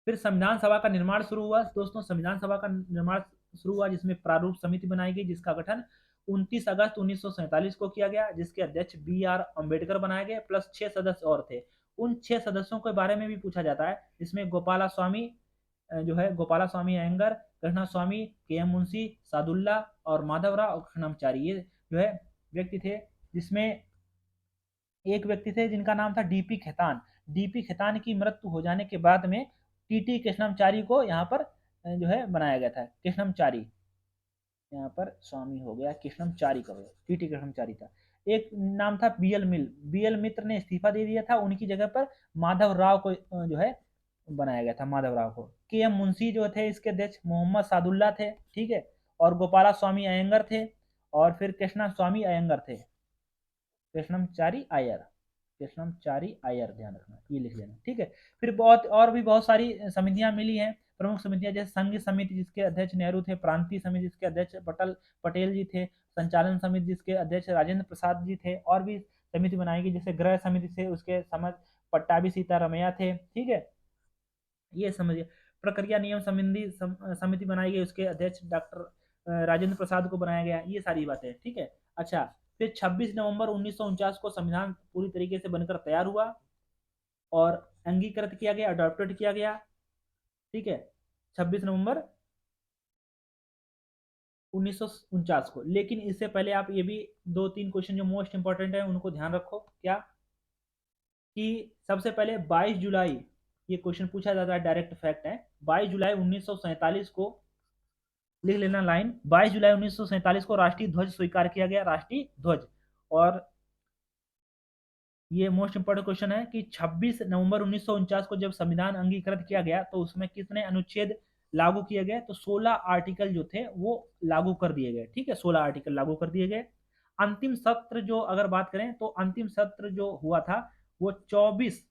फिर संविधान सभा का निर्माण शुरू हुआ दोस्तों। संविधान सभा का निर्माण शुरू हुआ जिसमें प्रारूप समिति बनाई गई, जिसका गठन 29 अगस्त 1947 को किया गया, जिसके अध्यक्ष BR अम्बेडकर बनाए गए, प्लस 6 सदस्य और थे। उन 6 सदस्यों के बारे में भी पूछा जाता है, जिसमें गोपाला स्वामी जो है, गोपाला स्वामी अयंगर, कृष्णा स्वामी, KM मुंशी, सादुल्ला और माधवराव और कृष्णमाचारी, ये जो है व्यक्ति थे। जिसमें एक व्यक्ति थे जिनका नाम था DP खेतान। DP खेतान की मृत्यु हो जाने के बाद में TT कृष्णमाचारी को यहाँ पर जो है बनाया गया था। कृष्णमाचारी यहाँ पर स्वामी हो गया, कृष्णमाचारी का हो गया, TT कृष्णमाचारी था। एक नाम था BL मित्र ने इस्तीफा दे दिया था, उनकी जगह पर माधव राव को जो है बनाया गया था, माधव राव को। KM मुंशी जो थे इसके अध्यक्ष, मोहम्मद सादुल्ला थे। ठीक है, और गोपाला स्वामी अयंगर थे, और फिर कृष्णा स्वामी अयंगर थे। कृष्णमाचारी अय्यर, कृष्णमाचारी अय्यर, ध्यान रखना, ये लिख लेना। ठीक है, फिर बहुत और भी बहुत सारी समितियां मिली हैं, प्रमुख समितियां, जैसे संघ समिति जिसके अध्यक्ष नेहरू थे, प्रांतीय समिति जिसके अध्यक्ष पटेल जी थे, संचालन समिति जिसके अध्यक्ष राजेंद्र प्रसाद जी थे, और भी समिति बनाई गई, जैसे गृह समिति से उसके समझ पट्टाभी सीतारमैया थे। ठीक है, ये समझिए। प्रक्रिया नियम संबंधी समिति बनाई गई, उसके अध्यक्ष डॉक्टर राजेंद्र प्रसाद को बनाया गया। ये सारी बातें। ठीक है, अच्छा, फिर 26 नवंबर 1949 को संविधान पूरी तरीके से बनकर तैयार हुआ और अंगीकृत किया गया, अडॉप्टेड किया गया। ठीक है, 26 नवंबर 1949 को। लेकिन इससे पहले आप ये भी 2-3 क्वेश्चन जो मोस्ट इंपॉर्टेंट है उनको ध्यान रखो। क्या कि सबसे पहले 22 जुलाई, ये क्वेश्चन पूछा जाता है, डायरेक्ट फैक्ट है, 22 जुलाई 1947 को लिख लेना लाइन, 22 जुलाई 1947 को राष्ट्रीय ध्वज स्वीकार किया गया, राष्ट्रीय ध्वज। और ये मोस्ट इंपोर्टेंट क्वेश्चन है कि 26 नवंबर 1949 को जब संविधान अंगीकृत किया गया तो उसमें कितने अनुच्छेद लागू किए गए? तो 16 आर्टिकल जो थे वो लागू कर दिए गए। ठीक है, 16 आर्टिकल लागू कर दिए गए। अंतिम सत्र जो अगर बात करें तो अंतिम सत्र जो हुआ था वो 24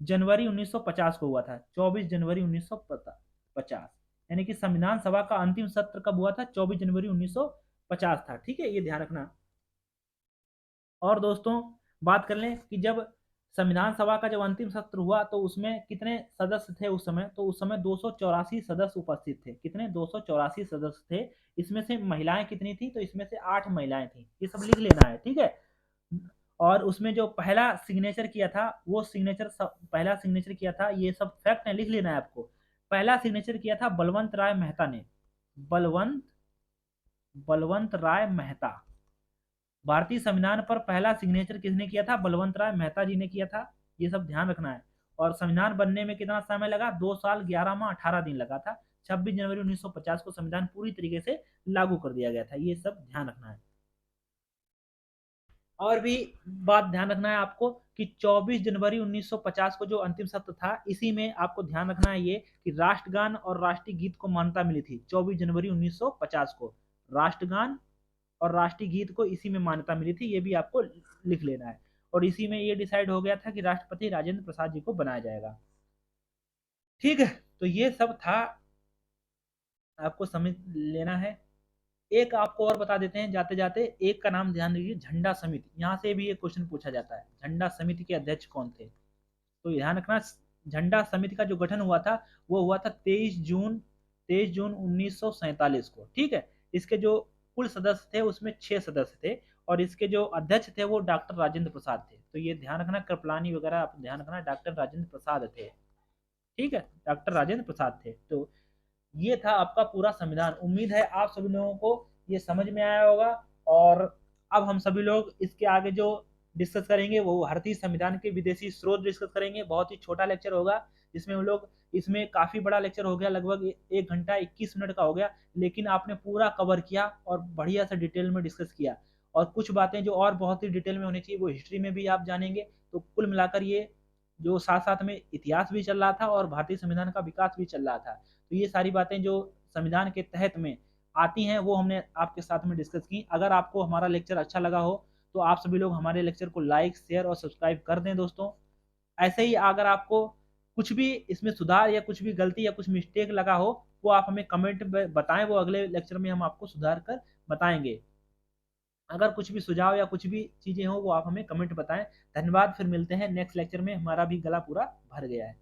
जनवरी 1950 को हुआ था, 24 जनवरी 1950। यानी कि संविधान सभा का अंतिम सत्र कब हुआ था? 24 जनवरी 1950 था। ठीक है, ये ध्यान रखना। और दोस्तों बात कर लें कि जब संविधान सभा का जब अंतिम सत्र हुआ तो उसमें कितने सदस्य थे उस समय? तो उस समय 284 सदस्य उपस्थित थे। कितने? 284 सदस्य थे। इसमें से महिलाएं कितनी थी? तो इसमें से 8 महिलाएं थी। ये सब लिख लेना है, ठीक है। और उसमें जो पहला सिग्नेचर किया था, वो सिग्नेचर पहला सिग्नेचर किया था, ये सब फैक्ट है, लिख लेना है आपको। पहला सिग्नेचर किया था बलवंत राय मेहता ने। बलवंत बलवंत राय मेहता। भारतीय संविधान पर पहला सिग्नेचर किसने किया था? बलवंत राय मेहता जी ने किया था। ये सब ध्यान रखना है। और संविधान बनने में कितना समय लगा? 2 साल 11 माह 18 दिन लगा था। 26 जनवरी 1950 को संविधान पूरी तरीके से लागू कर दिया गया था। ये सब ध्यान रखना है। और भी बात ध्यान रखना है आपको कि 24 जनवरी 1950 को जो अंतिम सत्र था, इसी में आपको ध्यान रखना है ये कि राष्ट्रगान और राष्ट्रीय गीत को मान्यता मिली थी 24 जनवरी 1950 को। राष्ट्रगान और राष्ट्रीय गीत को इसी में मान्यता मिली थी, ये भी आपको लिख लेना है। और इसी में ये डिसाइड हो गया था कि राष्ट्रपति राजेंद्र प्रसाद जी को बनाया जाएगा। ठीक है, तो ये सब था, आपको समझ लेना है। एक आपको और बता देते हैं जाते जाते, एक का नाम ध्यान दीजिए, झंडा समिति। यहाँ से भी एक क्वेश्चन पूछा जाता है, झंडा समिति के अध्यक्ष कौन थे? तो ध्यान रखना, झंडा समिति का जो गठन हुआ था वो हुआ था 23 जून 1947 को, ठीक है। इसके जो कुल सदस्य थे उसमें 6 सदस्य थे, और इसके जो अध्यक्ष थे वो डॉक्टर राजेंद्र प्रसाद थे। तो ये ध्यान रखना, कृपलानी वगैरह आप ध्यान रखना, डॉक्टर राजेंद्र प्रसाद थे, ठीक है। डॉक्टर राजेंद्र प्रसाद थे। तो ये था आपका पूरा संविधान। उम्मीद है आप सभी लोगों को ये समझ में आया होगा। और अब हम सभी लोग इसके आगे जो डिस्कस करेंगे वो भारतीय संविधान के विदेशी स्रोत डिस्कस करेंगे। बहुत ही छोटा लेक्चर होगा, जिसमें हम लोग, इसमें काफी बड़ा लेक्चर हो गया, लगभग 1 घंटा 21 मिनट का हो गया, लेकिन आपने पूरा कवर किया और बढ़िया से डिटेल में डिस्कस किया। और कुछ बातें जो और बहुत ही डिटेल में होनी चाहिए वो हिस्ट्री में भी आप जानेंगे। तो कुल मिलाकर ये जो साथ साथ में इतिहास भी चल रहा था और भारतीय संविधान का विकास भी चल रहा था। तो ये सारी बातें जो संविधान के तहत में आती हैं वो हमने आपके साथ में डिस्कस की। अगर आपको हमारा लेक्चर अच्छा लगा हो तो आप सभी लोग हमारे लेक्चर को लाइक, शेयर और सब्सक्राइब कर दें दोस्तों। ऐसे ही अगर आपको कुछ भी इसमें सुधार या कुछ भी गलती या कुछ मिस्टेक लगा हो, वो आप हमें कमेंट में बताएं, वो अगले लेक्चर में हम आपको सुधार कर बताएंगे। अगर कुछ भी सुझाव या कुछ भी चीजें हो वो आप हमें कमेंट बताएं। धन्यवाद, फिर मिलते हैं नेक्स्ट लेक्चर में। हमारा भी गला पूरा भर गया है।